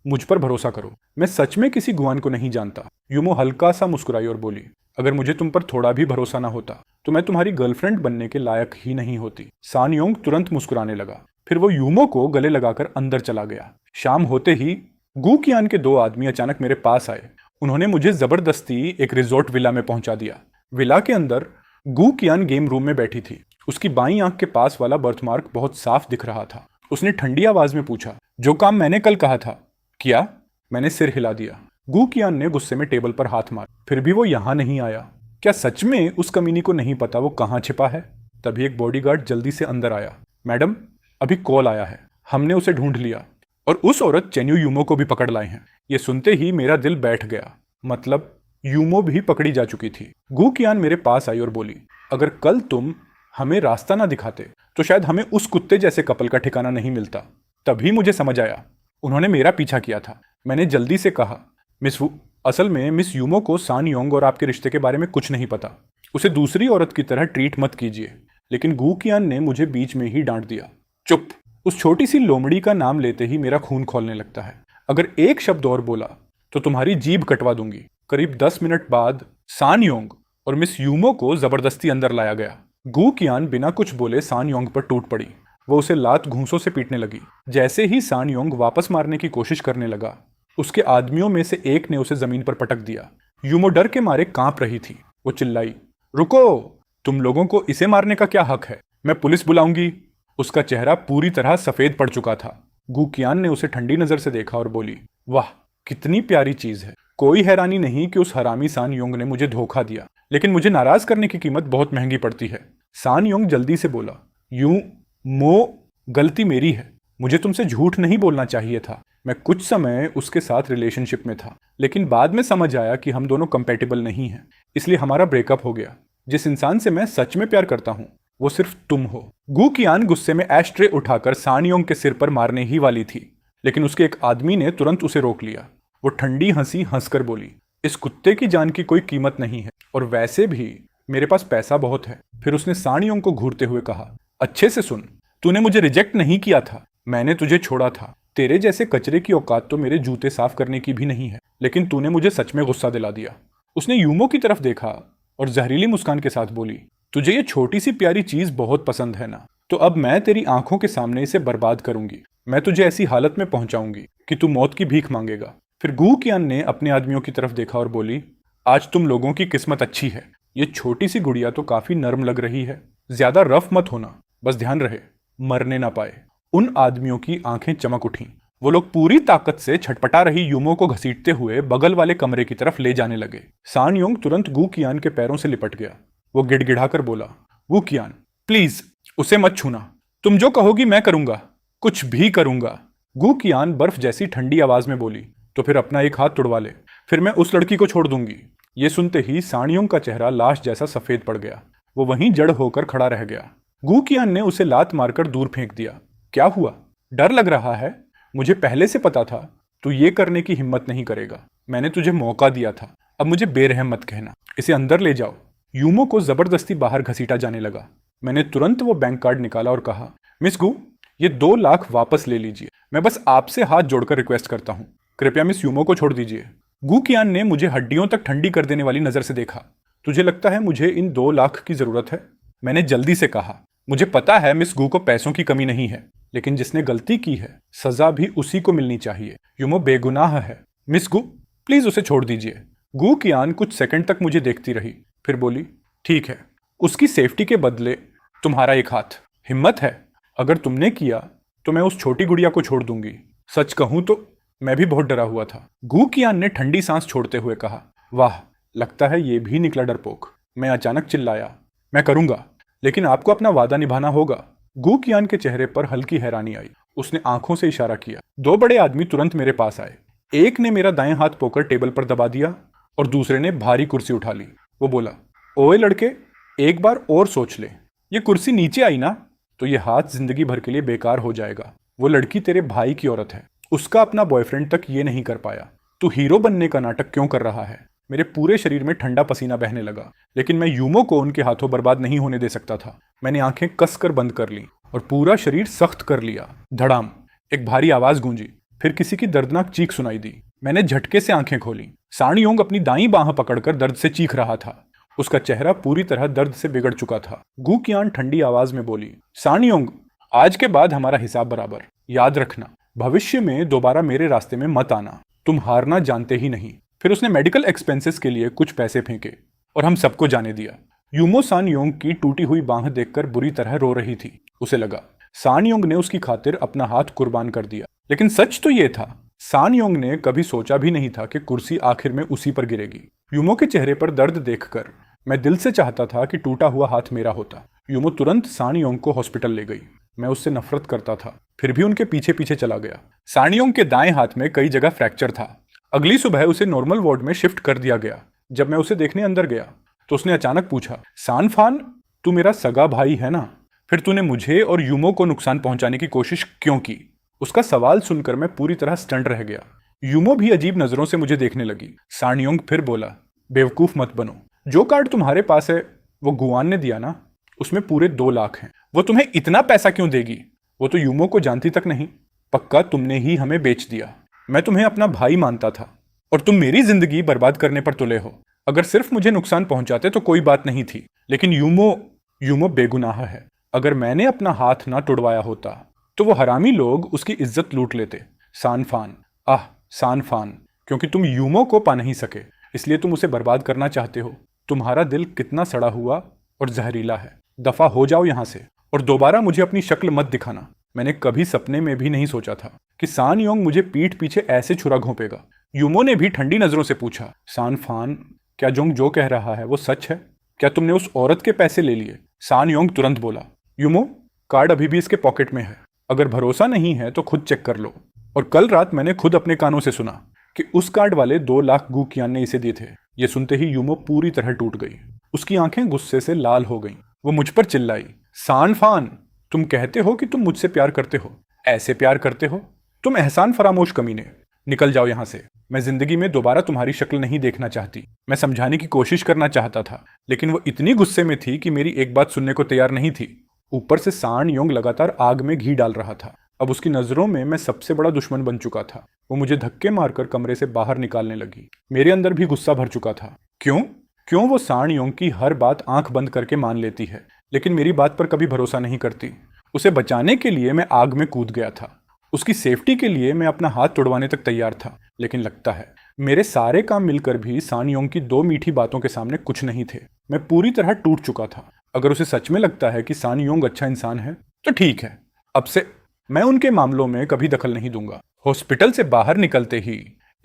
मुझ पर भरोसा करो, मैं सच में किसी गुआन को नहीं जानता। यूमो हल्का सा मुस्कुराई और बोली, अगर मुझे तुम पर थोड़ा भी भरोसा ना होता तो मैं तुम्हारी गर्लफ्रेंड बनने के लायक ही नहीं होती। सान योंग तुरंत मुस्कुराने लगा। फिर वो यूमो को गले लगाकर अंदर चला गया। शाम होते ही गू कियान के 2 आदमी अचानक मेरे पास आए। उन्होंने मुझे जबरदस्ती एक रिजॉर्ट विला में पहुंचा दिया। विला के अंदर गू कियान गेम रूम में बैठी थी। उसकी बाईं आंख के पास वाला बर्थमार्क बहुत साफ दिख रहा था। उसने ठंडी आवाज में पूछा, जो काम मैंने कल कहा था किया? मैंने सिर हिला दिया। गू कियान ने गुस्से में टेबल पर हाथ मारा। फिर भी वो यहां नहीं आया। क्या सच में उस कमीनी को नहीं पता वो कहां छिपा है? तभी एक बॉडीगार्ड जल्दी से अंदर आया। मैडम, अभी कॉल आया है, हमने उसे ढूंढ लिया और उस औरत चेन्यू यूमो को भी पकड़ लाए हैं। ये सुनते ही मेरा दिल बैठ गया। मतलब यूमो भी पकड़ी जा चुकी थी। गू कियान मेरे पास आई और बोली, अगर कल तुम हमें रास्ता ना दिखाते तो शायद हमें उस कुत्ते जैसे कपल का ठिकाना नहीं मिलता। तभी मुझे समझ आया, उन्होंने मेरा पीछा किया था। मैंने जल्दी से कहा, मिस वू, असल में मिस यूमो को सान योंग और आपके रिश्ते के बारे में कुछ नहीं पता। उसे दूसरी औरत की तरह ट्रीट मत कीजिए। लेकिन गू कियान ने मुझे बीच में ही डांट दिया, चुप। उस छोटी सी लोमड़ी का नाम लेते ही मेरा खून खौलने लगता है। अगर एक शब्द और बोला तो तुम्हारी जीभ कटवा दूंगी। करीब 10 मिनट बाद सान योंग और मिस यूमो को जबरदस्ती अंदर लाया गया। गू कियान बिना कुछ बोले सान योंग पर टूट पड़ी। वो उसे लात घूंसों से पीटने लगी। जैसे ही सान योंग वापस मारने की कोशिश करने लगा, उसके आदमियों में से एक ने उसे जमीन पर पटक दिया। यूमो डर के मारे कांप रही थी। वो चिल्लाई, रुको, तुम लोगों को इसे मारने का क्या हक है? मैं पुलिस बुलाऊंगी। उसका चेहरा पूरी तरह सफेद पड़ चुका था। गू कियान ने उसे ठंडी नजर से देखा और बोली, वाह, कितनी प्यारी चीज है। कोई हैरानी नहीं कि उस हरामी सान योंग ने मुझे धोखा दिया, लेकिन मुझे नाराज करने की कीमत बहुत महंगी पड़ती है। सान योंग जल्दी से बोला, गलती मेरी है। मुझे तुमसे झूठ नहीं बोलना चाहिए था। मैं कुछ समय उसके साथ रिलेशनशिप में था, लेकिन बाद में समझ आया कि हम दोनों कंपेटेबल नहीं हैं, इसलिए हमारा ब्रेकअप हो गया। जिस इंसान से मैं सच में प्यार करता हूं वो सिर्फ तुम हो। गू कियान गुस्से में एशट्रे उठाकर सान योंग के सिर पर मारने ही वाली थी, लेकिन उसके एक आदमी ने तुरंत उसे रोक लिया। वो ठंडी हंसी हंसकर बोली, इस कुत्ते की जान की कोई कीमत नहीं है, और वैसे भी मेरे पास पैसा बहुत है। फिर उसने सान योंग को घूरते हुए कहा, अच्छे से सुन, तूने मुझे रिजेक्ट नहीं किया था, मैंने तुझे छोड़ा था। तेरे जैसे कचरे की औकात तो मेरे जूते साफ करने की भी नहीं है, लेकिन तूने मुझे सच में गुस्सा दिला दिया। उसने यूमो की तरफ देखा और जहरीली मुस्कान के साथ बोली, तुझे ये छोटी सी प्यारी चीज बहुत पसंद है ना, तो अब मैं तेरी आंखों के सामने इसे बर्बाद करूंगी। मैं तुझे ऐसी हालत में पहुंचाऊंगी कि तू मौत की भीख मांगेगा। फिर गू कियान ने अपने आदमियों की तरफ देखा और बोली, आज तुम लोगों की किस्मत अच्छी है। ये छोटी सी गुड़िया तो काफी नर्म लग रही है, ज्यादा रफ मत होना, बस ध्यान रहे मरने ना पाए। उन आदमियों की आंखें चमक उठीं। वो लोग पूरी ताकत से छटपटा रही यूमो को घसीटते हुए बगल वाले कमरे की तरफ ले जाने लगे। सान योंग तुरंत गू कियान के पैरों से लिपट गया। वो गिड़गिड़ाकर बोला, गू कियान, प्लीज उसे मत छूना। तुम जो कहोगी मैं करूंगा, कुछ भी करूंगा। गू कियान बर्फ जैसी ठंडी आवाज में बोली, तो फिर अपना एक हाथ तुड़वा ले, फिर मैं उस लड़की को छोड़ दूंगी। ये सुनते ही सान योंग का चेहरा लाश जैसा सफेद पड़ गया। वो वहीं जड़ होकर खड़ा रह गया। गू कियान ने उसे लात मारकर दूर फेंक दिया। क्या हुआ? डर लग रहा है? मुझे पहले से पता था तू ये करने की हिम्मत नहीं करेगा। मैंने तुझे मौका दिया था, अब मुझे बेरहम मत कहना। इसे अंदर ले जाओ। यूमो को जबरदस्ती बाहर घसीटा जाने लगा। मैंने तुरंत वो बैंक कार्ड निकाला और कहा, मिस गू, ये 2 लाख वापस ले लीजिए। मैं बस आपसे हाथ जोड़कर रिक्वेस्ट करता हूँ, कृपया मिस यूमो को छोड़ दीजिए। गू कियान ने मुझे हड्डियों तक ठंडी कर देने वाली नजर से देखा। तुझे लगता है मुझे इन 2 लाख की जरूरत है? मैंने जल्दी से कहा, मुझे पता है मिस गू को पैसों की कमी नहीं है, लेकिन जिसने गलती की है सजा भी उसी को मिलनी चाहिए। यूमो बेगुनाह है। मिस गू, प्लीज उसे छोड़ दीजिए। गू कियान कुछ सेकंड तक मुझे देखती रही, फिर बोली, ठीक है, उसकी सेफ्टी के बदले तुम्हारा एक हाथ। हिम्मत है? अगर तुमने किया तो मैं उस छोटी गुड़िया को छोड़ दूंगी। सच कहूं तो मैं भी बहुत डरा हुआ था। गू कियान ने ठंडी सांस छोड़ते हुए कहा, वाह, लगता है ये भी निकला डरपोक। मैं अचानक चिल्लाया, मैं करूंगा, लेकिन आपको अपना वादा निभाना होगा। गू कियान के चेहरे पर हल्की हैरानी आई। उसने आंखों से इशारा किया। 2 बड़े आदमी तुरंत मेरे पास आए। एक ने मेरा दाएं हाथ पोकर टेबल पर दबा दिया और दूसरे ने भारी कुर्सी उठा ली। वो बोला, ओए लड़के, एक बार और सोच ले, ये कुर्सी नीचे आई ना तो ये हाथ जिंदगी भर के लिए बेकार हो जाएगा। वो लड़की तेरे भाई की औरत है, उसका अपना बॉयफ्रेंड तक ये नहीं कर पाया। तू हीरो बनने का नाटक क्यों कर रहा है? मेरे पूरे शरीर में ठंडा पसीना बहने लगा, लेकिन मैं यूमो को उनके हाथों बर्बाद नहीं होने दे सकता था। मैंने आंखें कसकर बंद कर ली और पूरा शरीर सख्त कर लिया। धड़ाम, एक भारी आवाज गूंजी। फिर किसी की दर्दनाक चीख सुनाई दी। मैंने झटके से आंखें खोली। सान योंग अपनी दाईं बांह पकड़कर दर्द से चीख रहा था। उसका चेहरा पूरी तरह दर्द से बिगड़ चुका था। गू कियान ठंडी आवाज में बोली, सान योंग, आज के बाद हमारा हिसाब बराबर। याद रखना, भविष्य में दोबारा मेरे रास्ते में मत आना। तुम हारना जानते ही नहीं। फिर उसने मेडिकल एक्सपेंसेस के लिए कुछ पैसे फेंके और हम सबको जाने दिया। यूमो सान योंग की टूटी हुई बांह देखकर बुरी तरह रो रही थी। उसे लगा सान योंग ने उसकी खातिर अपना हाथ कुर्बान कर दिया। लेकिन सच तो ये था, सान योंग ने कभी सोचा भी नहीं था कि कुर्सी आखिर में उसी पर गिरेगी। यूमो के चेहरे पर दर्द देखकर मैं दिल से चाहता था कि टूटा हुआ हाथ मेरा होता। यूमो तुरंत सान योंग को हॉस्पिटल ले गई। मैं उससे नफरत करता था, फिर भी उनके पीछे पीछे चला गया। सान योंग के दाएं हाथ में कई जगह फ्रैक्चर था। अगली सुबह उसे नॉर्मल वार्ड में शिफ्ट कर दिया गया। जब मैं उसे देखने अंदर गया तो उसने अचानक पूछा, सान फान, तू मेरा सगा भाई है ना? फिर तूने मुझे और यूमो को नुकसान पहुंचाने की कोशिश क्यों की? उसका सवाल सुनकर मैं पूरी तरह स्टंट रह गया। यूमो भी अजीब नजरों से मुझे देखने लगी। सान योंग फिर बोला, बेवकूफ मत बनो। जो कार्ड तुम्हारे पास है वो गुआन ने दिया ना, उसमें पूरे 2 लाख हैं। वो तुम्हें इतना पैसा क्यों देगी? वो तो यूमो को जानती तक नहीं। पक्का तुमने ही हमें बेच दिया। मैं तुम्हें अपना भाई मानता था और तुम मेरी जिंदगी बर्बाद करने पर तुले हो। अगर सिर्फ मुझे नुकसान पहुंचाते तो कोई बात नहीं थी, लेकिन यूमो बेगुनाह है। अगर मैंने अपना हाथ ना तुड़वाया होता तो वो हरामी लोग उसकी इज्जत लूट लेते। सानफान, सानफान, क्योंकि तुम यूमो को पा नहीं सके इसलिए तुम उसे बर्बाद करना चाहते हो। तुम्हारा दिल कितना सड़ा हुआ और जहरीला है। दफा हो जाओ यहां से और दोबारा मुझे अपनी शक्ल मत दिखाना। मैंने कभी सपने में भी नहीं सोचा था कि सान योंग मुझे पीठ पीछे ऐसे छुरा घोंपेगा। यूमो ने भी ठंडी नजरों से पूछा, सानफान, क्या जोंग जो कह रहा है वो सच है? क्या तुमने उस औरत के पैसे ले लिए? सान योंग तुरंत बोला, यूमो, कार्ड अभी भी इसके पॉकेट में है। अगर भरोसा नहीं है तो खुद चेक कर लो। और कल रात मैंने खुद अपने कानों से सुना कि उस कार्ड वाले 2 लाख गू कियान ने इसे दिए थे। ये सुनते ही यूमो पूरी तरह टूट गई। उसकी आंखें गुस्से से लाल हो गईं। वो मुझ पर चिल्लाई, सानफान, तुम कहते हो कि तुम मुझसे प्यार करते हो, ऐसे प्यार करते हो? तुम एहसान फरामोश कमीने, निकल जाओ यहां से। मैं जिंदगी में दोबारा तुम्हारी शक्ल नहीं देखना चाहती। मैं समझाने की कोशिश करना चाहता था, लेकिन वो इतनी गुस्से में थी कि मेरी एक बात सुनने को तैयार नहीं थी। ऊपर से सान योंग लगातार आग में घी डाल रहा था। अब उसकी नजरों में मैं सबसे बड़ा दुश्मन बन चुका था। वो मुझे धक्के मारकर कमरे से बाहर निकालने लगी। मेरे अंदर भी गुस्सा भर चुका था। क्यों वो सान योंग की हर बात आंख बंद करके मान लेती है, लेकिन मेरी बात पर कभी भरोसा नहीं करती। उसे बचाने के लिए मैं आग में कूद गया था। उसकी सेफ्टी के लिए मैं अपना हाथ तोड़वाने तक तैयार था, लेकिन लगता है मेरे सारे काम मिलकर भी सान योंग की 2 मीठी बातों के सामने कुछ नहीं थे। मैं पूरी तरह टूट चुका था। अगर उसे सच में लगता है कि सान योंग अच्छा इंसान है तो ठीक है, अब से मैं उनके मामलों में कभी दखल नहीं दूंगा। हॉस्पिटल से बाहर निकलते ही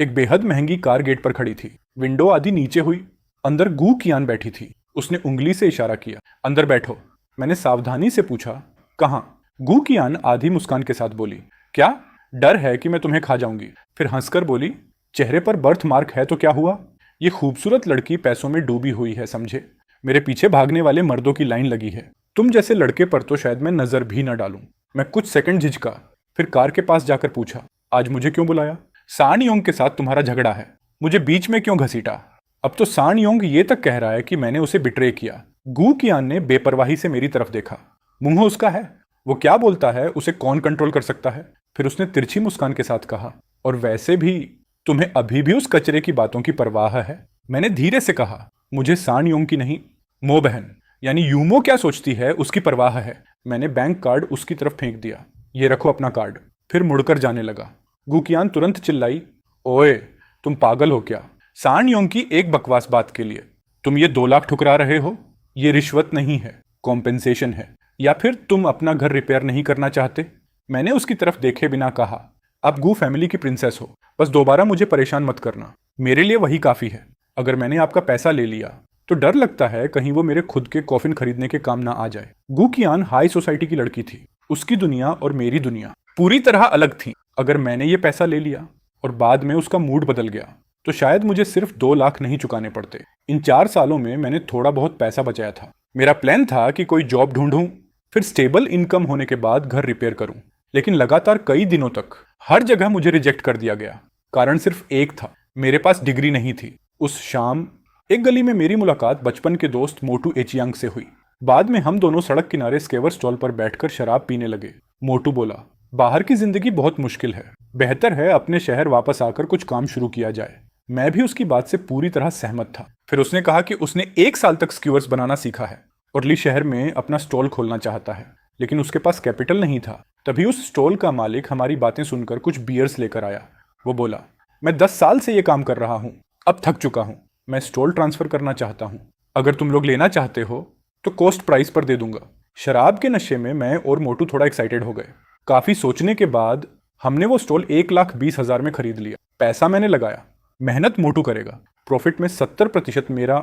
एक बेहद महंगी कार गेट पर खड़ी थी। विंडो आधी नीचे हुई। अंदर गू कियान बैठी थी। उसने उंगली से इशारा किया, अंदर बैठो। मैंने सावधानी से पूछा, कहां? गू कियान आधी मुस्कान के साथ बोली, क्या डर है कि मैं तुम्हें खा जाऊंगी? फिर हंसकर बोली, चेहरे पर बर्थ मार्क है तो क्या हुआ? ये खूबसूरत लड़की पैसों में डूबी हुई है, समझे? मेरे पीछे भागने वाले मर्दों की लाइन लगी है। तुम जैसे लड़के पर तो शायद मैं नजर भी न डालूं। मैं कुछ सेकंड झिझका, फिर कार के पास जाकर पूछा, आज मुझे क्यों बुलाया? सान योंग के साथ तुम्हारा झगड़ा है, मुझे बीच में क्यों घसीटा? अब तो सान योंग ये तक कह रहा है कि मैंने उसे बिट्रे किया। गू कियान ने बेपरवाही से मेरी तरफ देखा। मुंह उसका है, वो क्या बोलता है उसे कौन कंट्रोल कर सकता है? फिर उसने तिरछी मुस्कान के साथ कहा, और वैसे भी तुम्हें अभी भी उस कचरे की बातों की परवाह है? मैंने धीरे से कहा, मुझे सान योंग की नहीं, मो बहन यानी यूमो क्या सोचती है उसकी परवाह है। मैंने बैंक कार्ड उसकी तरफ फेंक दिया। ये रखो अपना कार्ड। फिर मुड़कर जाने लगा। गू कियान तुरंत चिल्लाई, ओए तुम पागल हो क्या? सान योंग की एक बकवास बात के लिए तुम ये 2 लाख ठुकरा रहे हो? ये रिश्वत नहीं है, कॉम्पेंसेशन है। या फिर तुम अपना घर रिपेयर नहीं करना चाहते? मैंने उसकी तरफ देखे बिना कहा, आप गू फैमिली की प्रिंसेस हो, बस दोबारा मुझे परेशान मत करना। मेरे लिए वही काफी है। अगर मैंने आपका पैसा ले लिया तो डर लगता है कहीं वो मेरे खुद के कॉफिन खरीदने के काम ना आ जाए। गू कियान हाई सोसाइटी की लड़की थी। उसकी दुनिया और मेरी दुनिया पूरी तरह अलग थी। अगर मैंने ये पैसा ले लिया और बाद में उसका मूड बदल गया तो शायद मुझे सिर्फ 2 लाख नहीं चुकाने पड़ते। इन 4 सालों में मैंने थोड़ा बहुत पैसा बचाया था। मेरा प्लान था कि कोई जॉब ढूंढूं, फिर स्टेबल इनकम होने के बाद घर रिपेयर करूं। लेकिन लगातार कई दिनों तक हर जगह मुझे रिजेक्ट कर दिया गया। कारण सिर्फ एक था, मेरे पास डिग्री नहीं थी। उस शाम एक गली में मेरी मुलाकात बचपन के दोस्त मोटू एचियांग से हुई। बाद में हम दोनों सड़क किनारे स्केवर स्टॉल पर बैठकर शराब पीने लगे। मोटू बोला, बाहर की जिंदगी बहुत मुश्किल है, बेहतर है अपने शहर वापस आकर कुछ काम शुरू किया जाए। मैं भी उसकी बात से पूरी तरह सहमत था। फिर उसने कहा कि उसने 1 साल तक स्क्यूअर्स बनाना सीखा है और ली शहर में अपना स्टॉल खोलना चाहता है, लेकिन उसके पास कैपिटल नहीं था। तभी उस स्टॉल का मालिक हमारी बातें सुनकर कुछ बियर्स लेकर आया। वो बोला, मैं 10 साल से ये काम कर रहा हूँ, अब थक चुका हूँ, मैं स्टॉल ट्रांसफर करना चाहता हूँ। अगर तुम लोग लेना चाहते हो तो कॉस्ट प्राइस पर दे दूंगा। शराब के नशे में मैं और मोटू थोड़ा एक्साइटेड हो गए। काफी सोचने के बाद हमने वो स्टॉल 1,20,000 में खरीद लिया। पैसा मैंने लगाया, मेहनत मोटू करेगा। प्रॉफिट में 70% मेरा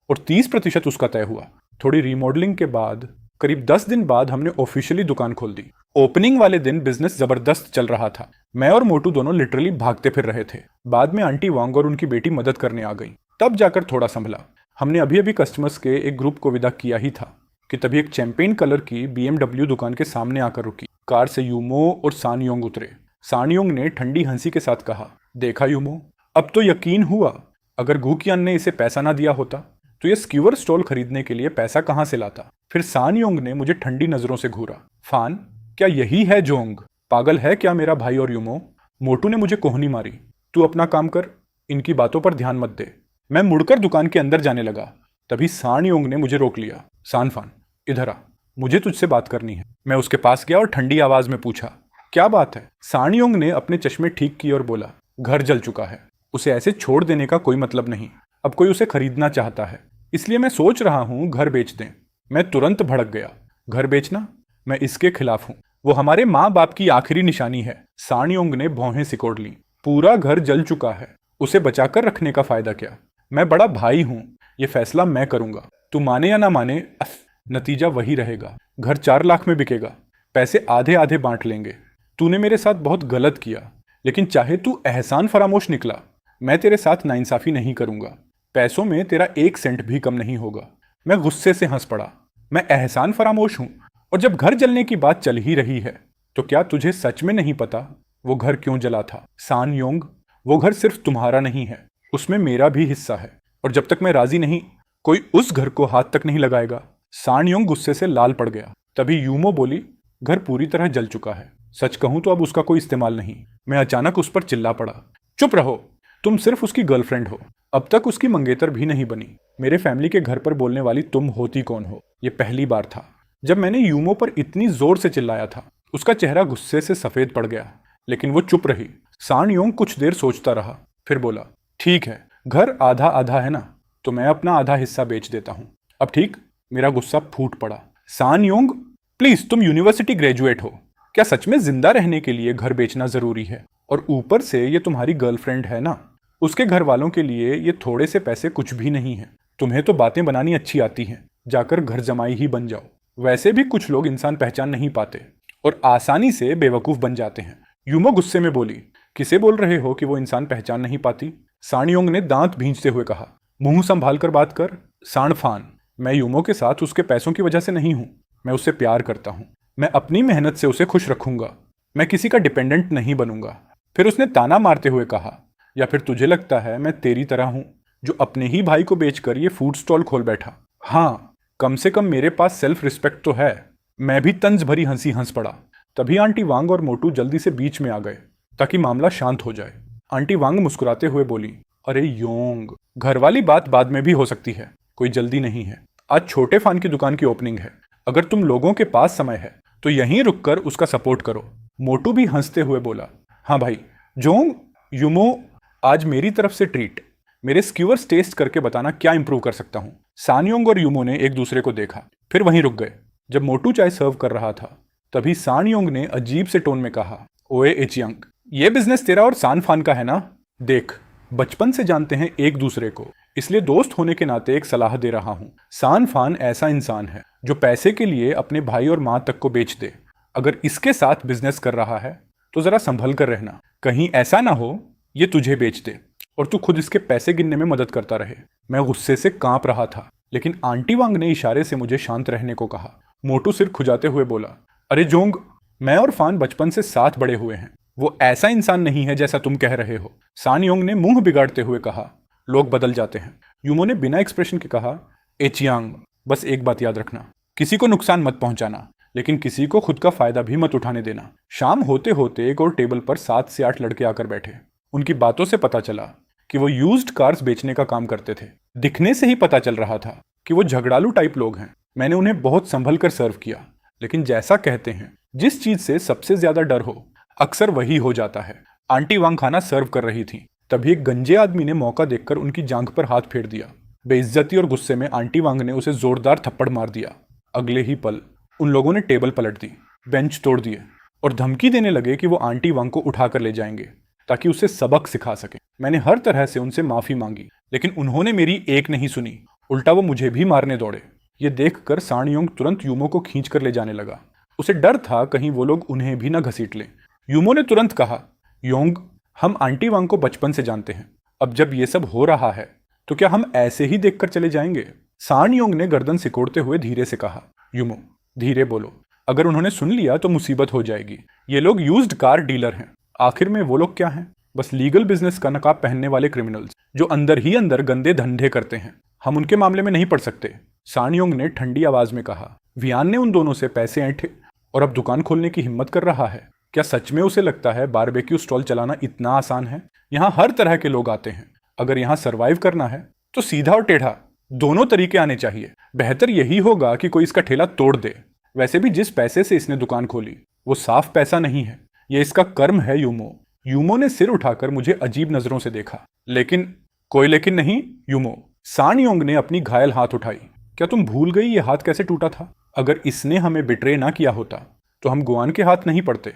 और 30% उसका तय हुआ। थोड़ी रिमॉडलिंग के बाद करीब 10 दिन बाद हमने ऑफिशियली दुकान खोल दी। ओपनिंग वाले दिन बिजनेस जबरदस्त चल रहा था। मैं और मोटू दोनों लिटरली भागते फिर रहे थे। बाद में आंटी वांग और उनकी बेटी मदद करने आ गई, तब जाकर थोड़ा संभला। हमने अभी अभी कस्टमर्स के एक ग्रुप को विदा किया ही था कि तभी एक चैंपेन कलर की BMW दुकान के सामने आकर रुकी। कार से यूमो और सानयोंग उतरे। सानयोंग ने ठंडी हंसी के साथ कहा, देखा यूमो, अब तो यकीन हुआ। अगर गुकियान ने इसे पैसा ना दिया होता तो ये स्क्यूअर स्टॉल खरीदने के लिए पैसा कहां से लाता। फिर सानयोंग ने मुझे ठंडी नजरों से घूरा। फान, क्या यही है जोंग? पागल है क्या मेरा भाई और यूमो? मोटू ने मुझे कोहनी मारी। तू अपना काम कर, इनकी बातों पर ध्यान मत दे। मैं मुड़कर दुकान के अंदर जाने लगा, तभी सानयोंग ने मुझे रोक लिया। सानफान, इधर आ, मुझे तुझसे बात करनी है। मैं उसके पास गया और ठंडी आवाज में पूछा, क्या बात है? सानयोंग ने अपने चश्मे ठीक किए और बोला, घर जल चुका है, उसे ऐसे छोड़ देने का कोई मतलब नहीं। अब कोई उसे खरीदना चाहता है, इसलिए मैं सोच रहा हूं घर बेच दें। मैं तुरंत भड़क गया। घर बेचना? मैं इसके खिलाफ हूं। वो हमारे माँ बाप की आखिरी निशानी है। सानयोंग ने भौहें सिकोड़ ली। पूरा घर जल चुका है, उसे बचाकर रखने का फायदा क्या? मैं बड़ा भाई हूं, ये फैसला मैं करूंगा। तू माने या ना माने, नतीजा वही रहेगा। घर 4 लाख में बिकेगा, पैसे आधे आधे बांट लेंगे। तूने मेरे साथ बहुत गलत किया, लेकिन चाहे तू एहसान फरामोश निकला, मैं तेरे साथ नाइंसाफी नहीं करूंगा। पैसों में तेरा 1 सेंट भी कम नहीं होगा। मैं गुस्से से हंस पड़ा। मैं एहसान फरामोश हूं? और जब घर जलने की बात चल ही रही है तो क्या तुझे सच में नहीं पता वो घर क्यों जला था? सानयोंग, वो घर सिर्फ तुम्हारा नहीं है, उसमें मेरा भी हिस्सा है, और जब तक मैं राजी नहीं, कोई उस घर को हाथ तक नहीं लगाएगा। सानयोंग गुस्से से लाल पड़ गया। तभी यूमो बोली, घर पूरी तरह जल चुका है, सच कहूं तो अब उसका कोई इस्तेमाल नहीं। मैं अचानक उस पर चिल्ला पड़ा, चुप रहो, तुम सिर्फ उसकी गर्लफ्रेंड हो, अब तक उसकी मंगेतर भी नहीं बनी। मेरे फैमिली के घर पर बोलने वाली तुम होती कौन हो? ये पहली बार था जब मैंने यूमो पर इतनी जोर से चिल्लाया था। उसका चेहरा गुस्से से सफेद पड़ गया, लेकिन वो चुप रही। सानयोंग कुछ देर सोचता रहा, फिर बोला, ठीक है, घर आधा आधा है ना, तो मैं अपना आधा हिस्सा बेच देता हूं। अब ठीक? मेरा गुस्सा फूट पड़ा। सानयोंग, प्लीज, तुम यूनिवर्सिटी ग्रेजुएट हो, क्या सच में जिंदा रहने के लिए घर बेचना जरूरी है? और ऊपर से ये तुम्हारी गर्लफ्रेंड है ना, उसके घर वालों के लिए ये थोड़े से पैसे कुछ भी नहीं है। तुम्हें तो बातें बनानी अच्छी आती हैं, जाकर घर जमाई ही बन जाओ। वैसे भी कुछ लोग इंसान पहचान नहीं पाते और आसानी से बेवकूफ बन जाते हैं। यूमो गुस्से में बोली, किसे बोल रहे हो कि वो इंसान पहचान नहीं पाती? सानयोंग ने दांत भींचते हुए कहा, मुंह संभाल कर बात कर। सांडफान, मैं यूमो के साथ उसके पैसों की वजह से नहीं हूं, मैं उससे प्यार करता हूं। मैं अपनी मेहनत से उसे खुश रखूंगा, मैं किसी का डिपेंडेंट नहीं बनूंगा। फिर उसने ताना मारते हुए कहा, या फिर तुझे लगता है मैं तेरी तरह हूं, जो अपने ही भाई को बेचकर ये फूड स्टॉल खोल बैठा? हाँ, कम से कम मेरे पास सेल्फ रिस्पेक्ट तो है। मैं भी तंज भरी हंसी हंस पड़ा। तभी आंटी वांग और मोटू जल्दी से बीच में आ गए ताकि मामला शांत हो जाए। आंटी वांग मुस्कुराते हुए बोली, अरे योंग, घर वाली बात बाद में भी हो सकती है, कोई जल्दी नहीं है। आज छोटे फान की दुकान की ओपनिंग है, अगर तुम लोगों के पास समय है तो यहीं रुककर उसका सपोर्ट करो। मोटू भी हंसते हुए बोला, हाँ भाई। जोंग, यूमो, आज मेरी तरफ से ट्रीट। मेरे स्क्यूअर्स टेस्ट करके बताना क्या इंप्रूव कर सकता हूँ। सानयोंग और यूमो ने एक दूसरे को देखा, फिर वहीं रुक गए। जब मोटू चाय सर्व कर रहा था तभी सानयोंग ने अजीब से टोन में कहा, ओए एचियांग, ये बिजनेस तेरा और सानफान का है ना? देख, बचपन से जानते हैं एक दूसरे को, इसलिए दोस्त होने के नाते एक सलाह दे रहा हूँ। सानफान ऐसा इंसान है जो पैसे के लिए अपने भाई और माँ तक को बेच दे। अगर इसके साथ बिजनेस कर रहा है तो जरा संभल कर रहना, कहीं ऐसा ना हो ये तुझे बेच दे और तू खुद इसके पैसे गिनने में मदद करता रहे। मैं गुस्से से कांप रहा था, लेकिन आंटी वांग ने इशारे से मुझे शांत रहने को कहा। मोटू सिर खुजाते हुए बोला, अरे जोंग, मैं और फान बचपन से साथ बड़े हुए हैं, वो ऐसा इंसान नहीं है जैसा तुम कह रहे हो। सानयोंग ने मुंह बिगाड़ते हुए कहा, लोग बदल जाते हैं। यूमो ने बिना एक्सप्रेशन के कहा, एचियांग, बस एक बात याद रखना, किसी को नुकसान मत पहुंचाना, लेकिन किसी को खुद का फायदा भी मत उठाने देना। शाम होते होते एक और टेबल पर 7 से 8 लड़के आकर बैठे। उनकी बातों से पता चला कि वो यूज्ड कार्स बेचने का काम करते थे। दिखने से ही पता चल रहा था कि वो झगड़ालू टाइप लोग हैं। मैंने उन्हें बहुत संभल कर सर्व किया, लेकिन जैसा कहते हैं जिस चीज से सबसे ज्यादा डर हो अक्सर वही हो जाता है। आंटी वांग खाना सर्व कर रही थी, तभी एक गंजे आदमी ने मौका देखकर उनकी जांघ पर हाथ फेर दिया। बेइज्जती और गुस्से में आंटी वांग ने उसे जोरदार थप्पड़ मार दिया। अगले ही पल उन लोगों ने टेबल पलट दी, बेंच तोड़ दिए और धमकी देने लगे कि वो आंटी वांग को उठाकर ले जाएंगे ताकि उसे सबक सिखा सके। मैंने हर तरह से उनसे माफी मांगी, लेकिन उन्होंने मेरी एक नहीं सुनी, उल्टा वो मुझे भी मारने दौड़े। ये देखकर सानयोंग तुरंत यूमो को खींच कर ले जाने लगा। उसे डर था कहीं वो लोग उन्हें भी न घसीट लें। यूमो ने तुरंत कहा, योंग, हम आंटी वांग को बचपन से जानते हैं। अब जब ये सब हो रहा है तो क्या हम ऐसे ही देखकर चले जाएंगे? सानयोंग ने गर्दन सिकोड़ते हुए धीरे से कहा, यूमो धीरे बोलो, अगर उन्होंने सुन लिया तो मुसीबत हो जाएगी। ये लोग यूज्ड कार डीलर हैं। आखिर में वो लोग क्या हैं? बस लीगल बिजनेस का नकाब पहनने वाले क्रिमिनल्स जो अंदर ही अंदर गंदे धंधे करते हैं। हम उनके मामले में नहीं पड़ सकते, सानयोंग ने ठंडी आवाज में कहा। वियान ने उन दोनों से पैसे ऐंठे और अब दुकान खोलने की हिम्मत कर रहा है। क्या सच में उसे लगता है बारबेक्यू स्टॉल चलाना इतना आसान है? यहाँ हर तरह के लोग आते हैं। अगर यहाँ सरवाइव करना है तो सीधा और टेढ़ा दोनों तरीके आने चाहिए। बेहतर यही होगा कि कोई इसका ठेला तोड़ दे। वैसे भी जिस पैसे से इसने दुकान खोली वो साफ पैसा नहीं है, ये इसका कर्म है। यूमो ने सिर उठाकर मुझे अजीब नजरों से देखा। लेकिन कोई लेकिन नहीं यूमो। सानयोंग ने अपनी घायल हाथ उठाई। क्या तुम भूल गई ये हाथ कैसे टूटा था? अगर इसने हमें बिट्रे ना किया होता तो हम गुआन के हाथ नहीं पड़ते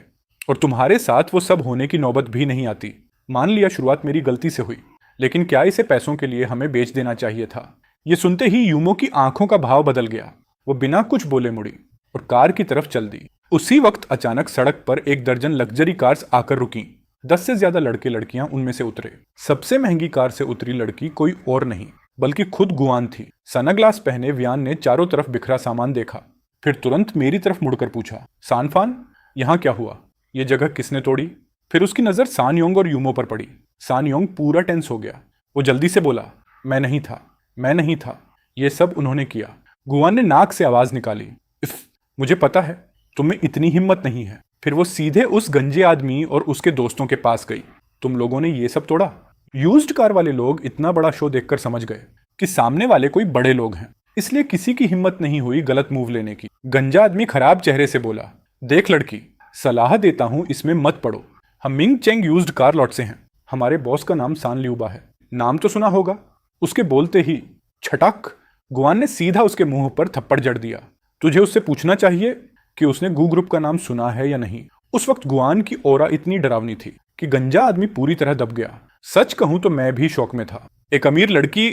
और तुम्हारे साथ वो सब होने की नौबत भी नहीं आती। मान लिया शुरुआत मेरी गलती से हुई, लेकिन क्या इसे पैसों के लिए हमें बेच देना चाहिए था? ये सुनते ही यूमो की आंखों का भाव बदल गया। वो बिना कुछ बोले मुड़ी और कार की तरफ चल दी। उसी वक्त अचानक सड़क पर 1 दर्जन लग्जरी कार्स आकर रुकी। 10 से ज्यादा लड़के लड़कियां उनमें से उतरे। सबसे महंगी कार से उतरी लड़की कोई और नहीं बल्कि खुद गुआन थी। सनग्लास पहने वियान ने चारों तरफ बिखरा सामान देखा, फिर तुरंत मेरी तरफ मुड़कर पूछा, सानफान, यहाँ क्या हुआ? ये जगह किसने तोड़ी? फिर उसकी नजर सानयोंग और यूमो पर पड़ी। सानयोंग पूरा टेंस हो गया। वो जल्दी से बोला, मैं नहीं था, ये सब उन्होंने किया। गुआन ने नाक से आवाज निकाली, इफ, मुझे पता है तुम्हें इतनी हिम्मत नहीं है। फिर वो सीधे उस गंजे आदमी और उसके दोस्तों के पास गई। तुम लोगों ने ये सब तोड़ा? यूज्ड कार वाले लोग इतना बड़ा शो देखकर समझ गए कि सामने वाले कोई बड़े लोग हैं, इसलिए किसी की हिम्मत नहीं हुई गलत मूव लेने की। गंजा आदमी खराब चेहरे से बोला, देख लड़की, सलाह देता हूं इसमें मत पड़ो। हम Ming Cheng used car lot से हैं। हमारे बॉस का नाम सान लियूबा है, नाम तो सुना होगा। उसके बोलते ही छटक गुआन ने सीधा उसके मुंह पर थप्पड़ जड़ दिया। तुझे उससे पूछना चाहिए कि उसने गू ग्रुप का नाम सुना है या नहीं। उस वक्त गुआन की ओरा इतनी डरावनी थी कि गंजा आदमी पूरी तरह दब गया। सच कहूं तो मैं भी शौक में था। एक अमीर लड़की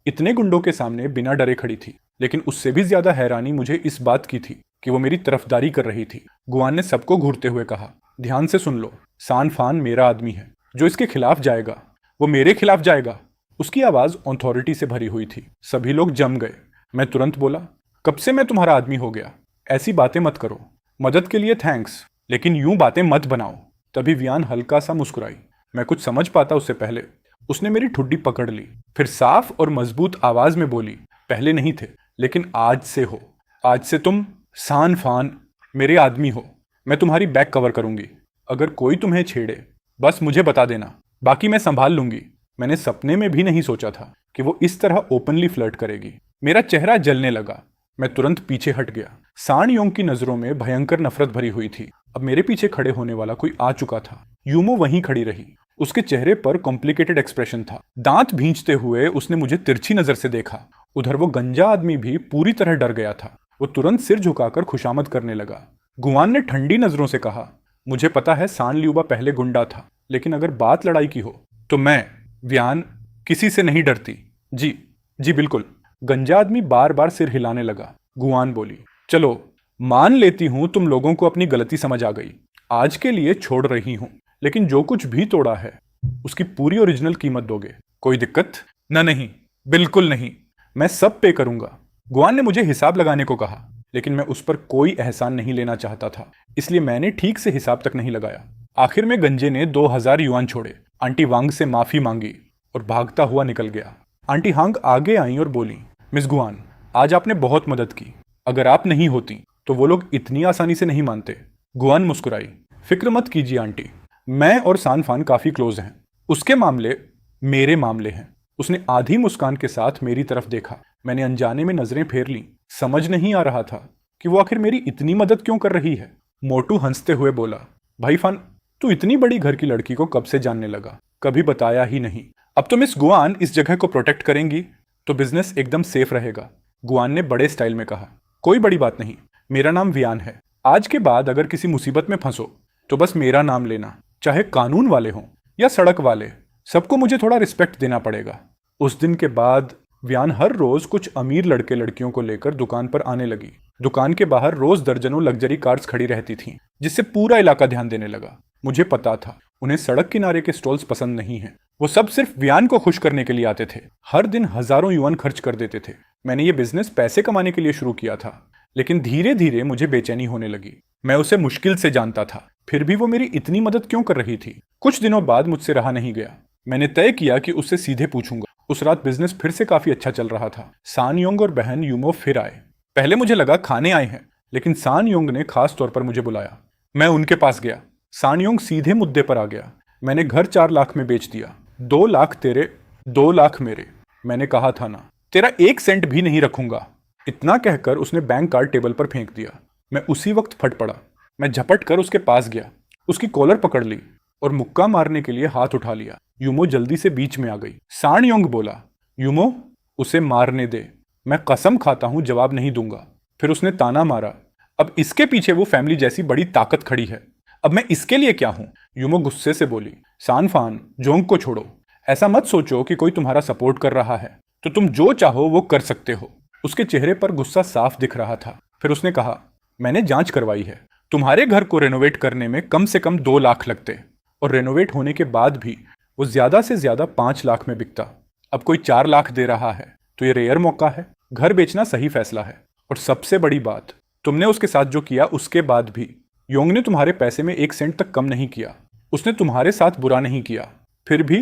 इतने गुंडों के सामने बिना डरे खड़ी थी, लेकिन उससे भी ज्यादा हैरानी मुझे इस बात की थी कि वो मेरी तरफदारी कर रही थी। गुआन ने सबको घूरते हुए कहा, ध्यान से सुन लो, सानफान मेरा आदमी है। जो इसके खिलाफ जाएगा वो मेरे खिलाफ जाएगा। उसकी आवाज ऑथोरिटी से भरी हुई थी। सभी लोग जम गए। मैं तुरंत बोला, कब से मैं तुम्हारा आदमी हो गया? ऐसी बातें मत करो। मदद के लिए थैंक्स, लेकिन यूं बातें मत बनाओ। तभी वियान हल्का सा मुस्कुराई। मैं कुछ समझ पाता उससे पहले उसने मेरी ठुड्डी पकड़ ली, फिर साफ और मजबूत आवाज में बोली, पहले नहीं थे लेकिन आज से हो। आज से तुम सानफान मेरे आदमी हो। मैं तुम्हारी बैक कवर करूंगी। अगर कोई तुम्हें छेड़े बस मुझे बता देना, बाकी मैं संभाल लूंगी। मैंने सपने में भी नहीं सोचा था कि वो इस तरह ओपनली फ्लर्ट करेगी। मेरा चेहरा जलने लगा। मैं तुरंत पीछे हट गया। सानयोंग की नजरों में भयंकर नफरत भरी हुई थी। अब मेरे पीछे खड़े होने वाला कोई आ चुका था। यूमो वहीं खड़ी रही। उसके चेहरे पर कॉम्प्लिकेटेड एक्सप्रेशन था। दांत भींचते हुए उसने मुझे तिरछी नजर से देखा। उधर वो गंजा आदमी भी पूरी तरह डर गया था। वो तुरंत सिर झुकाकर खुशामद करने लगा। गुआन ने ठंडी नजरों से कहा, मुझे पता है सान लियूबा पहले गुंडा था, लेकिन अगर बात लड़ाई की हो तो मैं वियान किसी से नहीं डरती। जी बिल्कुल। गंजा आदमी बार बार सिर हिलाने लगा। गुआन बोली, चलो मान लेती हूं तुम लोगों को अपनी गलती समझ आ गई। आज के लिए छोड़ रही हूं, लेकिन जो कुछ भी तोड़ा है उसकी पूरी ओरिजिनल कीमत दोगे? कोई दिक्कत? नहीं, बिल्कुल नहीं, मैं सब पे करूंगा। गुआन ने मुझे हिसाब लगाने को कहा, लेकिन मैं उस पर कोई एहसान नहीं लेना चाहता था, इसलिए मैंने ठीक से हिसाब तक नहीं लगाया। आखिर में गंजे ने 2000 युआन छोड़े, आंटी वांग से माफी मांगी और भागता हुआ निकल गया। आंटी हांग आगे आई और बोली, मिस गुआन, आज आपने बहुत मदद की। अगर आप नहीं होती तो वो लोग इतनी आसानी से नहीं मानते। गुआन मुस्कुराई। फिक्र मत कीजिए आंटी, मैं और सानफान काफी क्लोज हैं। उसके मामले मेरे मामले हैं। उसने आधी मुस्कान के साथ मेरी तरफ देखा। मैंने अनजाने में नजरें फेर ली। समझ नहीं आ रहा था कि वो आखिर मेरी इतनी मदद क्यों कर रही है। मोटू हंसते हुए बोला, भाई फान, तू इतनी बड़ी घर की लड़की को कब से जानने लगा? कभी बताया ही नहीं। अब तो मिस गुआन इस जगह को प्रोटेक्ट करेंगी तो बिजनेस एकदम सेफ रहेगा। गुआन ने बड़े स्टाइल में कहा। कोई बड़ी बात नहीं, मेरा नाम वियान है। आज के बाद अगर किसी मुसीबत में फंसो तो बस मेरा नाम लेना, चाहे कानून वाले हों या सड़क वाले, सबको मुझे थोड़ा रिस्पेक्ट देना पड़ेगा। उस दिन के बाद वियान हर रोज कुछ अमीर लड़के लड़कियों को लेकर दुकान पर आने लगी। दुकान के बाहर रोज दर्जनों लग्जरी कार्स खड़ी रहती थीं, जिससे पूरा इलाका ध्यान देने लगा। मुझे पता था उन्हें सड़क किनारे के स्टॉल्स पसंद नहीं हैं। वो सब सिर्फ वियान को खुश करने के लिए आते थे। हर दिन हजारों युआन खर्च कर देते थे। मैंने ये बिजनेस पैसे कमाने के लिए शुरू किया था, लेकिन धीरे धीरे मुझे बेचैनी होने लगी। मैं उसे मुश्किल से जानता था, फिर भी वो मेरी इतनी मदद क्यों कर रही थी? कुछ दिनों बाद मुझसे रहा नहीं गया। मैंने तय किया कि उससे सीधे पूछूंगा। उस रात बिजनेस फिर से काफी अच्छा चल रहा था। सान योंग और बहन यूमो फिर आए। पहले मुझे लगा खाने आए हैं, लेकिन सान योंग ने खास तौर पर मुझे बुलाया। मैं उनके पास गया। सान योंग सीधे मुद्दे पर आ गया। मैंने घर 4 लाख में बेच दिया। 2 लाख तेरे, 2 लाख मेरे। मैंने कहा था ना, तेरा 1 सेंट भी नहीं रखूंगा। इतना कहकर उसने बैंक कार्ड टेबल पर फेंक दिया। मैं उसी वक्त फट पड़ा। मैं झपट कर उसके पास गया, उसकी कॉलर पकड़ ली और मुक्का मारने के लिए हाथ उठा लिया। यूमो जल्दी से बीच में आ गई। सान योंग बोला, यूमो, उसे मारने दे। मैं कसम खाता हूं जवाब नहीं दूंगा। फिर उसने ताना मारा, अब इसके पीछे वो फैमिली जैसी बड़ी ताकत खड़ी है, अब मैं इसके लिए क्या हूं? यूमो गुस्से से बोली, सानफान, जोंग को छोड़ो। ऐसा मत सोचो कि कोई तुम्हारा सपोर्ट कर रहा है तो तुम जो चाहो वो कर सकते हो। उसके चेहरे पर गुस्सा साफ दिख रहा था। फिर उसने कहा, मैंने जांच करवाई है। तुम्हारे घर को रेनोवेट करने में कम से कम 2 लाख लगते, और रेनोवेट होने के बाद भी वो ज्यादा से ज्यादा 5 लाख में बिकता। अब कोई 4 लाख दे रहा है तो ये रेयर मौका है। घर बेचना सही फैसला है। और सबसे बड़ी बात, तुमने उसके साथ जो किया उसके बाद भी योंग ने तुम्हारे पैसे में 1 सेंट तक कम नहीं किया। उसने तुम्हारे साथ बुरा नहीं किया, फिर भी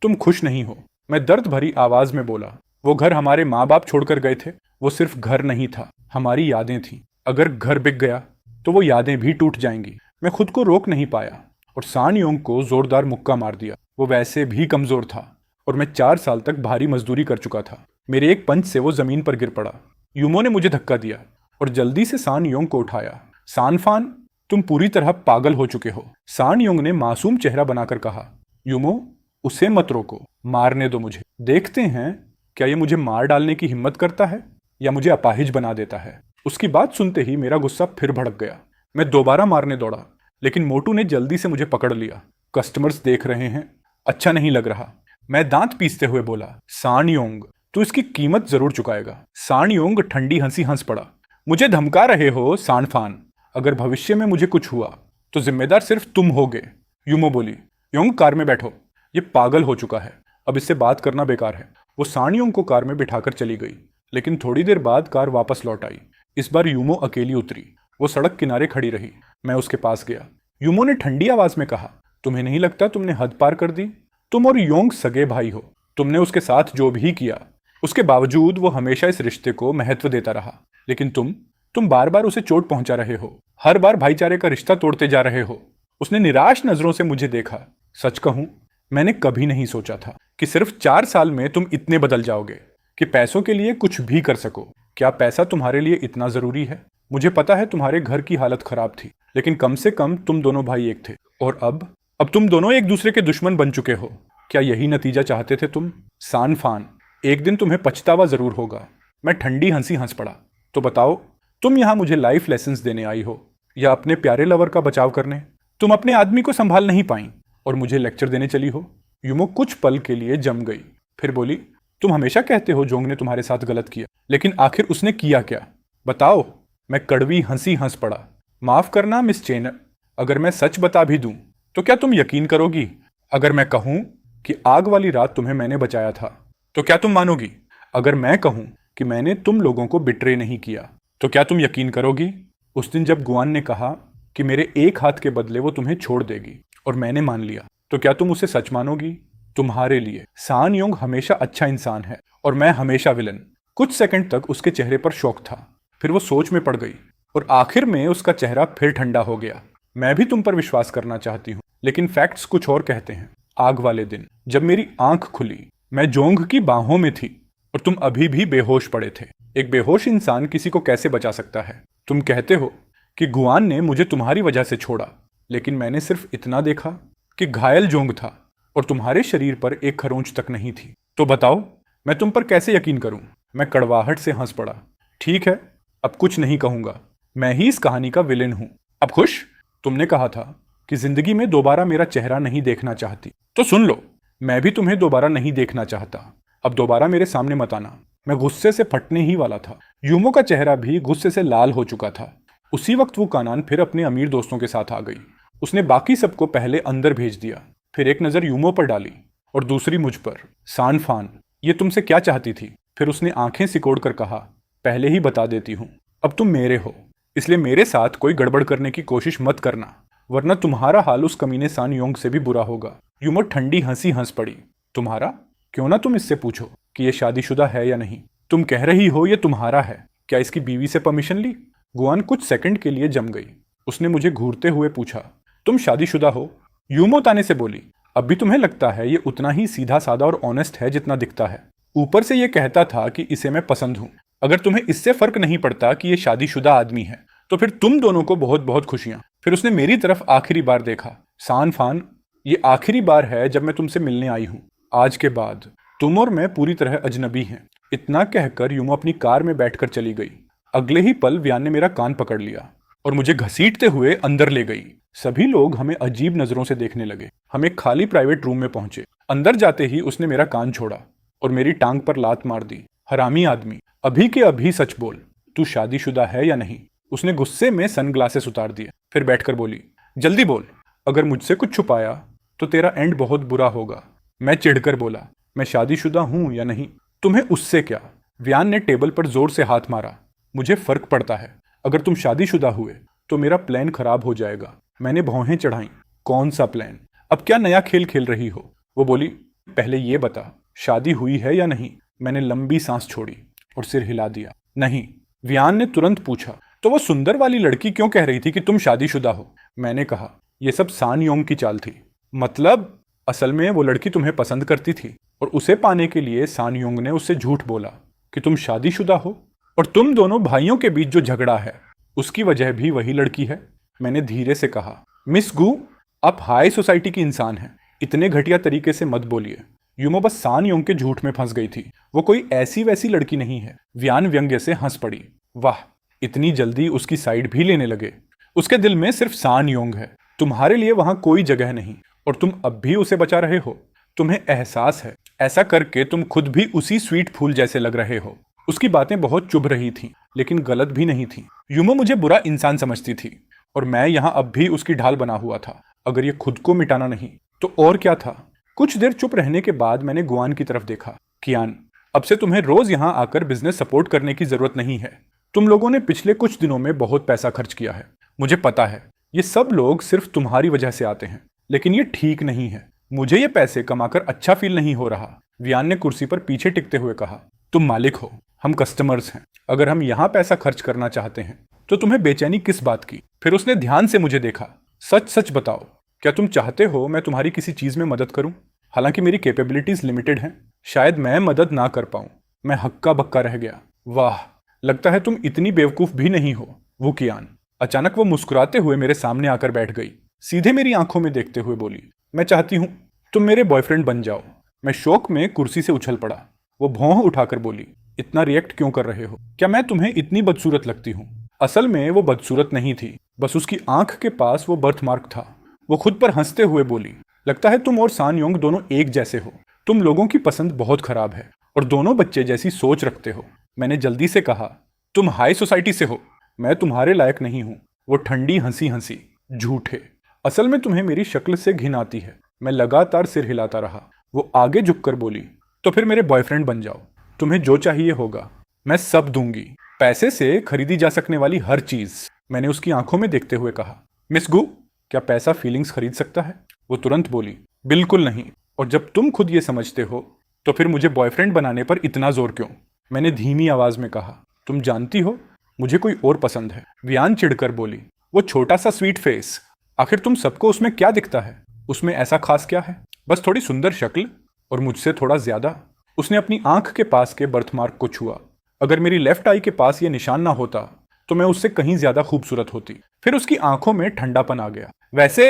तुम खुश नहीं हो। मैं दर्द भरी आवाज में बोला, वो घर हमारे माँ बाप छोड़कर गए थे। वो सिर्फ घर नहीं था, हमारी यादें थी। अगर घर बिक गया तो वो यादें भी टूट जाएंगी। मैं खुद को रोक नहीं पाया और सान योंग को जोरदार मुक्का मार दिया। वो वैसे भी कमजोर था और मैं 4 साल तक भारी मजदूरी कर चुका था। मेरे एक पंच से वो जमीन पर गिर पड़ा। यूमो ने मुझे धक्का दिया और जल्दी से सान योंग को उठाया। सानफान, तुम पूरी तरह पागल हो चुके हो। सान योंग ने मासूम चेहरा बनाकर कहा, यूमो, उसे मत रोको, मारने दो मुझे। देखते हैं क्या ये मुझे मार डालने की हिम्मत करता है या मुझे अपाहिज बना देता है। उसकी बात सुनते ही मेरा गुस्सा फिर भड़क गया। मैं दोबारा मारने दौड़ा, लेकिन मोटू ने जल्दी से मुझे पकड़ लिया। कस्टमर्स देख रहे हैं, अच्छा नहीं लग रहा। मैं दांत पीसते हुए बोला, सान योंग, तू इसकी कीमत जरूर चुकाएगा। सान योंग ठंडी हंसी हंस पड़ा। मुझे धमका रहे हो सानफान? अगर भविष्य में मुझे कुछ हुआ तो जिम्मेदार सिर्फ तुम होगे। यूमो बोली, योंग कार में बैठो, ये पागल हो चुका है, अब इससे बात करना बेकार है। वो सान योंग को कार में बिठाकर चली गई, लेकिन थोड़ी देर बाद कार वापस लौट आई। इस बार यूमो अकेली उतरी। वो सड़क किनारे खड़ी रही। मैं उसके पास गया। यूमो ने ठंडी आवाज में कहा, तुम्हें नहीं लगता तुमने हद पार कर दी? तुम और योंग सगे भाई हो। तुमने उसके साथ जो भी किया, उसके बावजूद वो हमेशा इस रिश्ते को महत्व देता रहा। लेकिन तुम बार बार उसे चोट पहुंचा रहे हो। हर बार भाईचारे का रिश्ता तोड़ते जा रहे हो। उसने निराश नजरों से मुझे देखा। सच कहूं, मैंने कभी नहीं सोचा था कि सिर्फ 4 साल में तुम इतने बदल जाओगे कि पैसों के लिए कुछ भी कर सको। क्या पैसा तुम्हारे लिए इतना जरूरी है? मुझे पता है तुम्हारे घर की हालत खराब थी, लेकिन कम से कम तुम दोनों भाई एक थे। और अब तुम दोनों एक दूसरे के दुश्मन बन चुके हो। क्या यही नतीजा चाहते थे तुम? सानफान, एक दिन तुम्हें पछतावा जरूर होगा। मैं ठंडी हंसी हंस पड़ा। तो बताओ, तुम यहां मुझे लाइफ लेसन्स देने आई हो या अपने प्यारे लवर का बचाव करने? तुम अपने आदमी को संभाल नहीं पाई और मुझे लेक्चर देने चली हो। यूमो कुछ पल के लिए जम गई, फिर बोली, तुम हमेशा कहते हो जोंग ने तुम्हारे साथ गलत किया, लेकिन आखिर उसने किया क्या? बताओ। मैं कड़वी हंसी हंस पड़ा। माफ करना मिस चेन, अगर मैं सच बता भी दूं तो क्या तुम यकीन करोगी? अगर मैं कहूं कि आग वाली रात तुम्हें मैंने बचाया था तो क्या तुम मानोगी? अगर मैं कहूं कि मैंने तुम लोगों को बिट्रे नहीं किया तो क्या तुम यकीन करोगी? उस दिन जब गुआन ने कहा कि मेरे एक हाथ के बदले वो तुम्हें छोड़ देगी और मैंने मान लिया, तो क्या तुम उसे सच मानोगी? तुम्हारे लिए सान योंग हमेशा अच्छा इंसान है और मैं हमेशा विलन। कुछ सेकंड तक उसके चेहरे पर शौक था, फिर वो सोच में पड़ गई। और आखिर में उसका चेहरा फिर ठंडा हो गया। मैं भी तुम पर विश्वास करना चाहती हूँ, लेकिन फैक्ट्स कुछ और कहते हैं। आग वाले दिन जब मेरी आंख खुली, मैं जोंग की बाहों में थी और तुम अभी भी बेहोश पड़े थे। एक बेहोश इंसान किसी को कैसे बचा सकता है? तुम कहते हो कि गुआन ने मुझे तुम्हारी वजह से छोड़ा, लेकिन मैंने सिर्फ इतना देखा कि घायल जोंग था और तुम्हारे शरीर पर एक खरोंच तक नहीं थी। तो बताओ, मैं तुम पर कैसे यकीन करूं? मैं कड़वाहट से हंस पड़ा। ठीक है, अब कुछ नहीं कहूंगा। मैं ही इस कहानी का विलेन हूं। अब खुश? तुमने कहा था कि जिंदगी में दोबारा मेरा चेहरा नहीं देखना चाहती, तो सुन लो, मैं भी तुम्हें दोबारा नहीं देखना चाहता। अब दोबारा मेरे सामने मत आना। मैं गुस्से से फटने ही वाला था। यूमो का चेहरा भी गुस्से से लाल हो चुका था। उसी वक्त वो कानान फिर अपने अमीर दोस्तों के साथ आ गई। उसने बाकी सबको पहले अंदर भेज दिया, फिर एक नज़र यूमो पर डाली और दूसरी मुझ पर। सान फान, ये तुमसे क्या चाहती थी? फिर उसने आंखें सिकोड़ कर कहा, पहले ही बता देती हूँ, अब तुम मेरे हो, इसलिए मेरे साथ कोई गड़बड़ करने की कोशिश मत करना, वरना तुम्हारा हाल उस कमीने सान योंग से भी बुरा होगा। यूमो ठंडी हंसी हंस पड़ी। तुम्हारा? क्यों ना तुम इससे पूछो कि ये शादीशुदा है या नहीं। तुम कह रही हो ये तुम्हारा है, क्या इसकी बीवी से परमिशन ली? गुआन कुछ सेकंड के लिए जम गई। उसने मुझे घूरते हुए पूछा, तुम शादीशुदा हो? यूमो ताने से बोली, अब भी तुम्हें लगता है ये उतना ही सीधा साधा और ऑनेस्ट है जितना दिखता है? ऊपर से ये कहता था कि इसे मैं पसंद हूं। अगर तुम्हें इससे फर्क नहीं पड़ता कि ये शादीशुदा आदमी है, तो फिर तुम दोनों को बहुत बहुत खुशियां। फिर उसने मेरी तरफ आखिरी बार देखा। सान फान, ये आखिरी बार है जब मैं तुमसे मिलने आई हूं। आज के बाद तुम और मैं पूरी तरह अजनबी हैं। इतना कहकर यूमो अपनी कार में बैठकर चली गई। अगले ही पल व्यान ने मेरा कान पकड़ लिया और मुझे घसीटते हुए अंदर ले गई। सभी लोग हमें अजीब नजरों से देखने लगे। हम एक खाली प्राइवेट रूम में पहुंचे। अंदर जाते ही उसने मेरा कान छोड़ा और मेरी टांग पर लात मार दी। हरामी आदमी, अभी के अभी सच बोल, तू शादीशुदा है या नहीं? उसने गुस्से में सनग्लासेस उतार दिए, फिर बैठकर बोली, जल्दी बोल, अगर मुझसे कुछ छुपाया तो तेरा एंड बहुत बुरा होगा। मैं चिढ़कर बोला, मैं शादीशुदा हूं या नहीं, तुम्हें उससे क्या? व्यान ने टेबल पर जोर से हाथ मारा। मुझे फर्क पड़ता है, अगर तुम शादीशुदा हुए तो मेरा प्लान खराब हो जाएगा। मैंने भौहें चढ़ाई। कौन सा प्लान? अब क्या नया खेल खेल रही हो? वो बोली, पहले ये बता, शादी हुई है या नहीं? मैंने लंबी सांस छोड़ी और सिर हिला दिया। नहीं। व्यान ने तुरंत पूछा, तो वो सुंदर वाली लड़की क्यों कह रही थी कि तुम शादीशुदा हो? मैंने कहा, यह सब सान योंग की चाल थी। मतलब? असल में वो लड़की तुम्हें पसंद करती थी और उसे पाने के लिए सान योंग ने उससे झूठ बोला कि तुम शादीशुदा हो, और तुम दोनों भाइयों के बीच जो झगड़ा है उसकी वजह भी वही लड़की है। मैंने धीरे से कहा, मिस गू, आप हाई सोसाइटी की इंसान हैं, इतने घटिया तरीके से मत बोलिए। यूमो बस सान योंग के झूठ में फंस गई थी, वो कोई ऐसी वैसी लड़की नहीं है। व्यान व्यंग्य से हंस पड़ी। वाह, इतनी जल्दी उसकी साइड भी लेने लगे। उसके दिल में सिर्फ सान योंग है, तुम्हारे लिए वहां कोई जगह नहीं, और तुम अब भी उसे बचा रहे हो। तुम्हें एहसास है, ऐसा करके तुम खुद भी उसी स्वीट फूल जैसे लग रहे हो। उसकी बातें बहुत चुभ रही थीं, लेकिन गलत भी नहीं थी। यूमो मुझे बुरा इंसान समझती थी और मैं यहां अब भी उसकी ढाल बना हुआ था। अगर ये खुद को मिटाना नहीं तो और क्या था? कुछ देर चुप रहने के बाद मैंने गुआन की तरफ देखा। कियान, अब से तुम्हें रोज यहां आकर बिजनेस सपोर्ट करने की जरूरत नहीं है। तुम लोगों ने पिछले कुछ दिनों में बहुत पैसा खर्च किया है, मुझे पता है। ये सब लोग सिर्फ तुम्हारी वजह से आते हैं, लेकिन ये ठीक नहीं है। मुझे ये पैसे कमाकर अच्छा फील नहीं हो रहा। व्यान ने कुर्सी पर पीछे टिकते हुए कहा, तुम मालिक हो, हम कस्टमर्स हैं। अगर हम यहाँ पैसा खर्च करना चाहते हैं तो तुम्हें बेचैनी किस बात की? फिर उसने ध्यान से मुझे देखा। सच सच बताओ, क्या तुम चाहते हो मैं तुम्हारी किसी चीज में मदद करूं? हालांकि मेरी कैपेबिलिटीज लिमिटेड हैं, शायद मैं मदद ना कर पाऊं। मैं हक्का बक्का रह गया। वाह, लगता है तुम इतनी बेवकूफ भी नहीं हो, वो कियान। अचानक वो मुस्कुराते हुए मेरे सामने आकर बैठ गई। सीधे मेरी आंखों में देखते हुए बोली, मैं चाहती हूं तुम मेरे बॉयफ्रेंड बन जाओ। मैं शौक में कुर्सी से उछल पड़ा। वो भौं उठाकर बोली, इतना रिएक्ट क्यों कर रहे हो? क्या मैं तुम्हें इतनी बदसूरत लगती हूँ? असल में वो बदसूरत नहीं थी, बस उसकी आंख के पास वो बर्थमार्क था। वो खुद पर हंसते हुए बोली, लगता है तुम और सान योंग दोनों एक जैसे हो। तुम लोगों की पसंद बहुत खराब है और दोनों बच्चे जैसी सोच रखते हो। मैंने जल्दी से कहा, तुम हाई सोसाइटी से हो, मैं तुम्हारे लायक नहीं हूं। वो ठंडी हंसी हंसी, झूठे, असल में तुम्हें मेरी शक्ल से घिन आती है। मैं लगातार सिर हिलाता रहा। वो आगे झुककर बोली, तो फिर मेरे बॉयफ्रेंड बन जाओ, तुम्हें जो चाहिए होगा मैं सब दूंगी, पैसे से खरीदी जा सकने वाली हर चीज। मैंने उसकी आंखों में देखते हुए कहा, मिस गू, क्या पैसा फीलिंग्स खरीद सकता है? वो तुरंत बोली, बिल्कुल नहीं, और जब तुम खुद ये समझते हो तो फिर मुझे बॉयफ्रेंड बनाने पर इतना जोर क्यों? मैंने धीमी आवाज में कहा, तुम जानती हो मुझे कोई और पसंद है। वियान चिढ़कर बोली, वो छोटा सा स्वीट फेस, आखिर तुम सबको उसमें क्या दिखता है? उसमें ऐसा खास क्या है? बस थोड़ी सुंदर शक्ल और मुझसे थोड़ा ज्यादा। उसने अपनी आंख के पास के बर्थमार्क को छुआ। अगर मेरी लेफ्ट आई के पास ये निशान ना होता तो मैं उससे कहीं ज्यादा खूबसूरत होती। फिर उसकी आंखों में ठंडापन आ गया। वैसे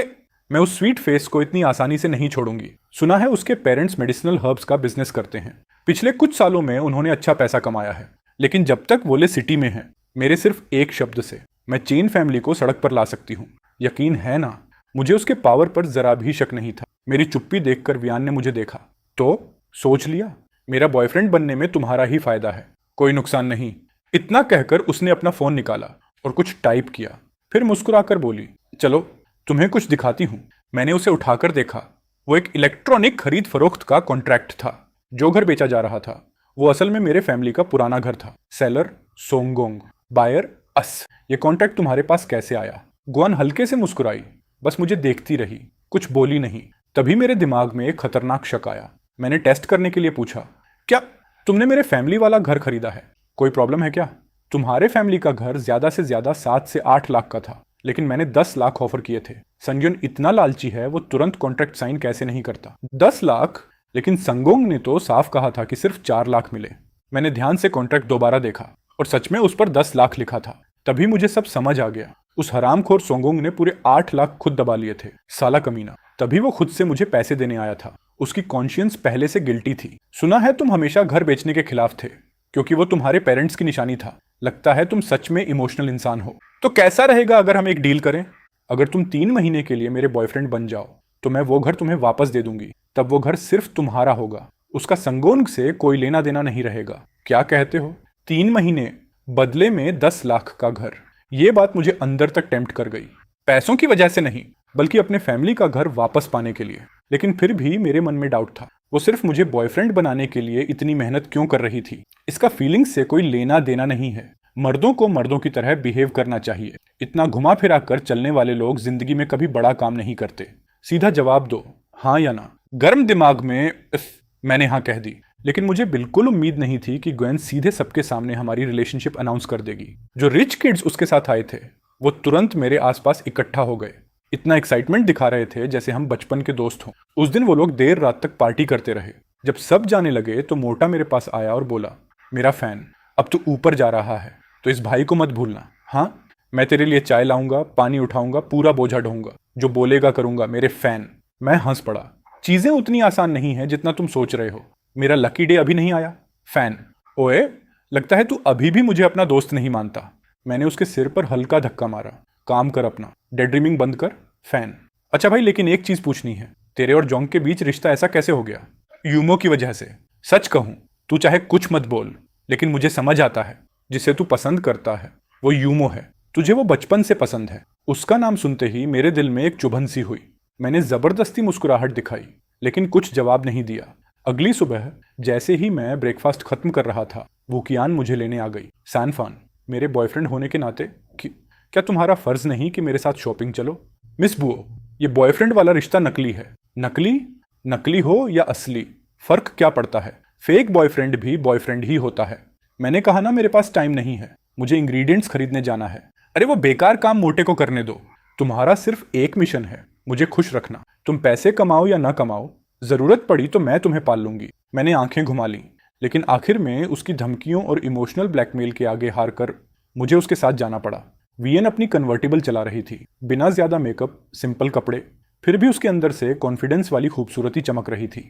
मैं उस स्वीट फेस को इतनी आसानी से नहीं छोड़ूंगी। सुना है उसके पेरेंट्स मेडिसिनल हर्ब्स का बिजनेस करते हैं। पिछले कुछ सालों में उन्होंने अच्छा पैसा कमाया है। लेकिन जब तक वोले सिटी में है, मेरे सिर्फ एक शब्द से मैं चेन फैमिली को सड़क पर ला सकती हूँ। यकीन है ना? मुझे उसके पावर पर जरा भी शक नहीं था। मेरी चुप्पी देखकर वियान ने मुझे देखा। तो सोच लिया, मेरा बॉयफ्रेंड बनने में तुम्हारा ही फायदा है, कोई नुकसान नहीं। इतना कहकर उसने अपना फोन निकाला और कुछ टाइप किया। फिर मुस्कुराकर बोली, चलो तुम्हें कुछ दिखाती हूँ। मैंने उसे उठाकर देखा। वो एक इलेक्ट्रॉनिक खरीद फरोख्त का कॉन्ट्रैक्ट था। जो घर बेचा जा रहा था वो असल में मेरे फैमिली का पुराना घर था। सेलर सोंगोंग, बायर अस। ये कॉन्ट्रैक्ट तुम्हारे पास कैसे आया? गुआन हल्के से मुस्कुराई, बस मुझे देखती रही, कुछ बोली नहीं। तभी मेरे दिमाग में एक खतरनाक शक आया। मैंने टेस्ट करने के लिए पूछा, क्या तुमने मेरे फैमिली वाला घर खरीदा है? कोई प्रॉब्लम है क्या? तुम्हारे फैमिली का घर ज्यादा से ज्यादा 7 से 8 लाख का था, लेकिन मैंने 10 लाख ऑफर किए थे। संजुन इतना लालची है, वो तुरंत कॉन्ट्रैक्ट साइन कैसे नहीं करता? 10 लाख? लेकिन संगोंग ने तो साफ कहा था कि सिर्फ 4 लाख मिले। मैंने ध्यान से कॉन्ट्रैक्ट दोबारा देखा और सच में उस पर 10 लाख लिखा था। तभी मुझे सब समझ आ गया। उस हरामखोर सोंगोंग ने पूरे 8 लाख खुद दबा लिए थे, साला कमीना। तभी वो खुद से मुझे पैसे देने आया था। उसकी कॉन्शियंस पहले से गिल्टी थी। सुना है तुम हमेशा घर बेचने के खिलाफ थे, क्योंकि वो तुम्हारे पेरेंट्स की निशानी था। लगता है तुम सच में इमोशनल इंसान हो। तो कैसा रहेगा अगर हम एक डील करें? अगर तुम 3 महीने के लिए मेरे बॉयफ्रेंड बन जाओ तो मैं वो घर तुम्हें वापस दे दूंगी। तब वो घर सिर्फ तुम्हारा होगा, उसका संगोंग से कोई लेना देना नहीं रहेगा। क्या कहते हो? 3 महीने बदले में 10 लाख का घर। ये बात मुझे अंदर तक टेम्प्ट कर गई। पैसों की वजह से नहीं, बल्कि अपने फैमिली का घर वापस पाने के लिए। लेकिन फिर भी मेरे मन में डाउट था, वो सिर्फ मुझे बॉयफ्रेंड बनाने के लिए इतनी मेहनत क्यों कर रही थी? इसका फीलिंग्स से कोई लेना देना नहीं है। मर्दों को मर्दों की तरह बिहेव करना चाहिए। इतना घुमा फिरा कर चलने वाले लोग जिंदगी में कभी बड़ा काम नहीं करते। सीधा जवाब दो, हाँ या ना। गर्म दिमाग में मैंने हाँ कह दी। लेकिन मुझे बिल्कुल उम्मीद नहीं थी कि ग्वेन सीधे सबके सामने हमारी रिलेशनशिप अनाउंस कर देगी। जो रिच किड्स उसके साथ आए थे वो तुरंत मेरे आसपास इकट्ठा हो गए। इतना एक्साइटमेंट दिखा रहे थे जैसे हम बचपन के दोस्त हों। उस दिन वो लोग देर रात तक पार्टी करते रहे। जब सब जाने लगे तो मोटा मेरे पास आया और बोला, मेरा फैन, अब तू ऊपर जा रहा है तो इस भाई को मत भूलना। हाँ, मैं तेरे लिए चाय लाऊंगा, पानी उठाऊंगा, पूरा बोझा ढोऊंगा, जो बोलेगा करूंगा, मेरे फैन। मैं हंस पड़ा। चीजें उतनी आसान नहीं है जितना तुम सोच रहे हो। मेरा लकी डे अभी नहीं आया। फैन, ओए लगता है तू अभी भी मुझे अपना दोस्त नहीं मानता। मैंने उसके सिर पर हल्का धक्का मारा। काम कर अपना, डे ड्रीमिंग बंद कर। फैन, अच्छा भाई, लेकिन एक चीज पूछनी है, तेरे और जोंग के बीच रिश्ता ऐसा कैसे हो गया? यूमो की वजह से। सच कहूं, तू चाहे कुछ मत बोल, लेकिन मुझे समझ आता है जिसे तू पसंद करता है वो यूमो है। तुझे वो बचपन से पसंद है। उसका नाम सुनते ही मेरे दिल में एक चुभन सी हुई। मैंने जबरदस्ती मुस्कुराहट दिखाई, लेकिन कुछ जवाब नहीं दिया। अगली सुबह जैसे ही मैं ब्रेकफास्ट खत्म कर रहा था, वुकियान मुझे लेने आ गई। सैनफान, मेरे बॉयफ्रेंड होने के नाते क्या तुम्हारा फर्ज नहीं कि मेरे साथ शॉपिंग चलो? मिस बुओ, ये बॉयफ्रेंड वाला रिश्ता नकली है। नकली? नकली हो या असली, फर्क क्या पड़ता है? फेक बॉयफ्रेंड भी बॉयफ्रेंड ही होता है। मैंने कहा ना मेरे पास टाइम नहीं है, मुझे इंग्रेडिएंट्स खरीदने जाना है। अरे वो बेकार काम मोटे को करने दो। तुम्हारा सिर्फ एक मिशन है, मुझे खुश रखना। तुम पैसे कमाओ या ना कमाओ, जरूरत पड़ी तो मैं तुम्हें पाल लूंगी। मैंने आंखें घुमा ली, लेकिन आखिर में उसकी धमकियों और इमोशनल ब्लैकमेल के आगे हार कर मुझे उसके साथ जाना पड़ा। वीएन अपनी कन्वर्टिबल चला रही थी, बिना ज्यादा मेकअप, सिंपल कपड़े, फिर भी उसके अंदर से कॉन्फिडेंस वाली खूबसूरती चमक रही थी।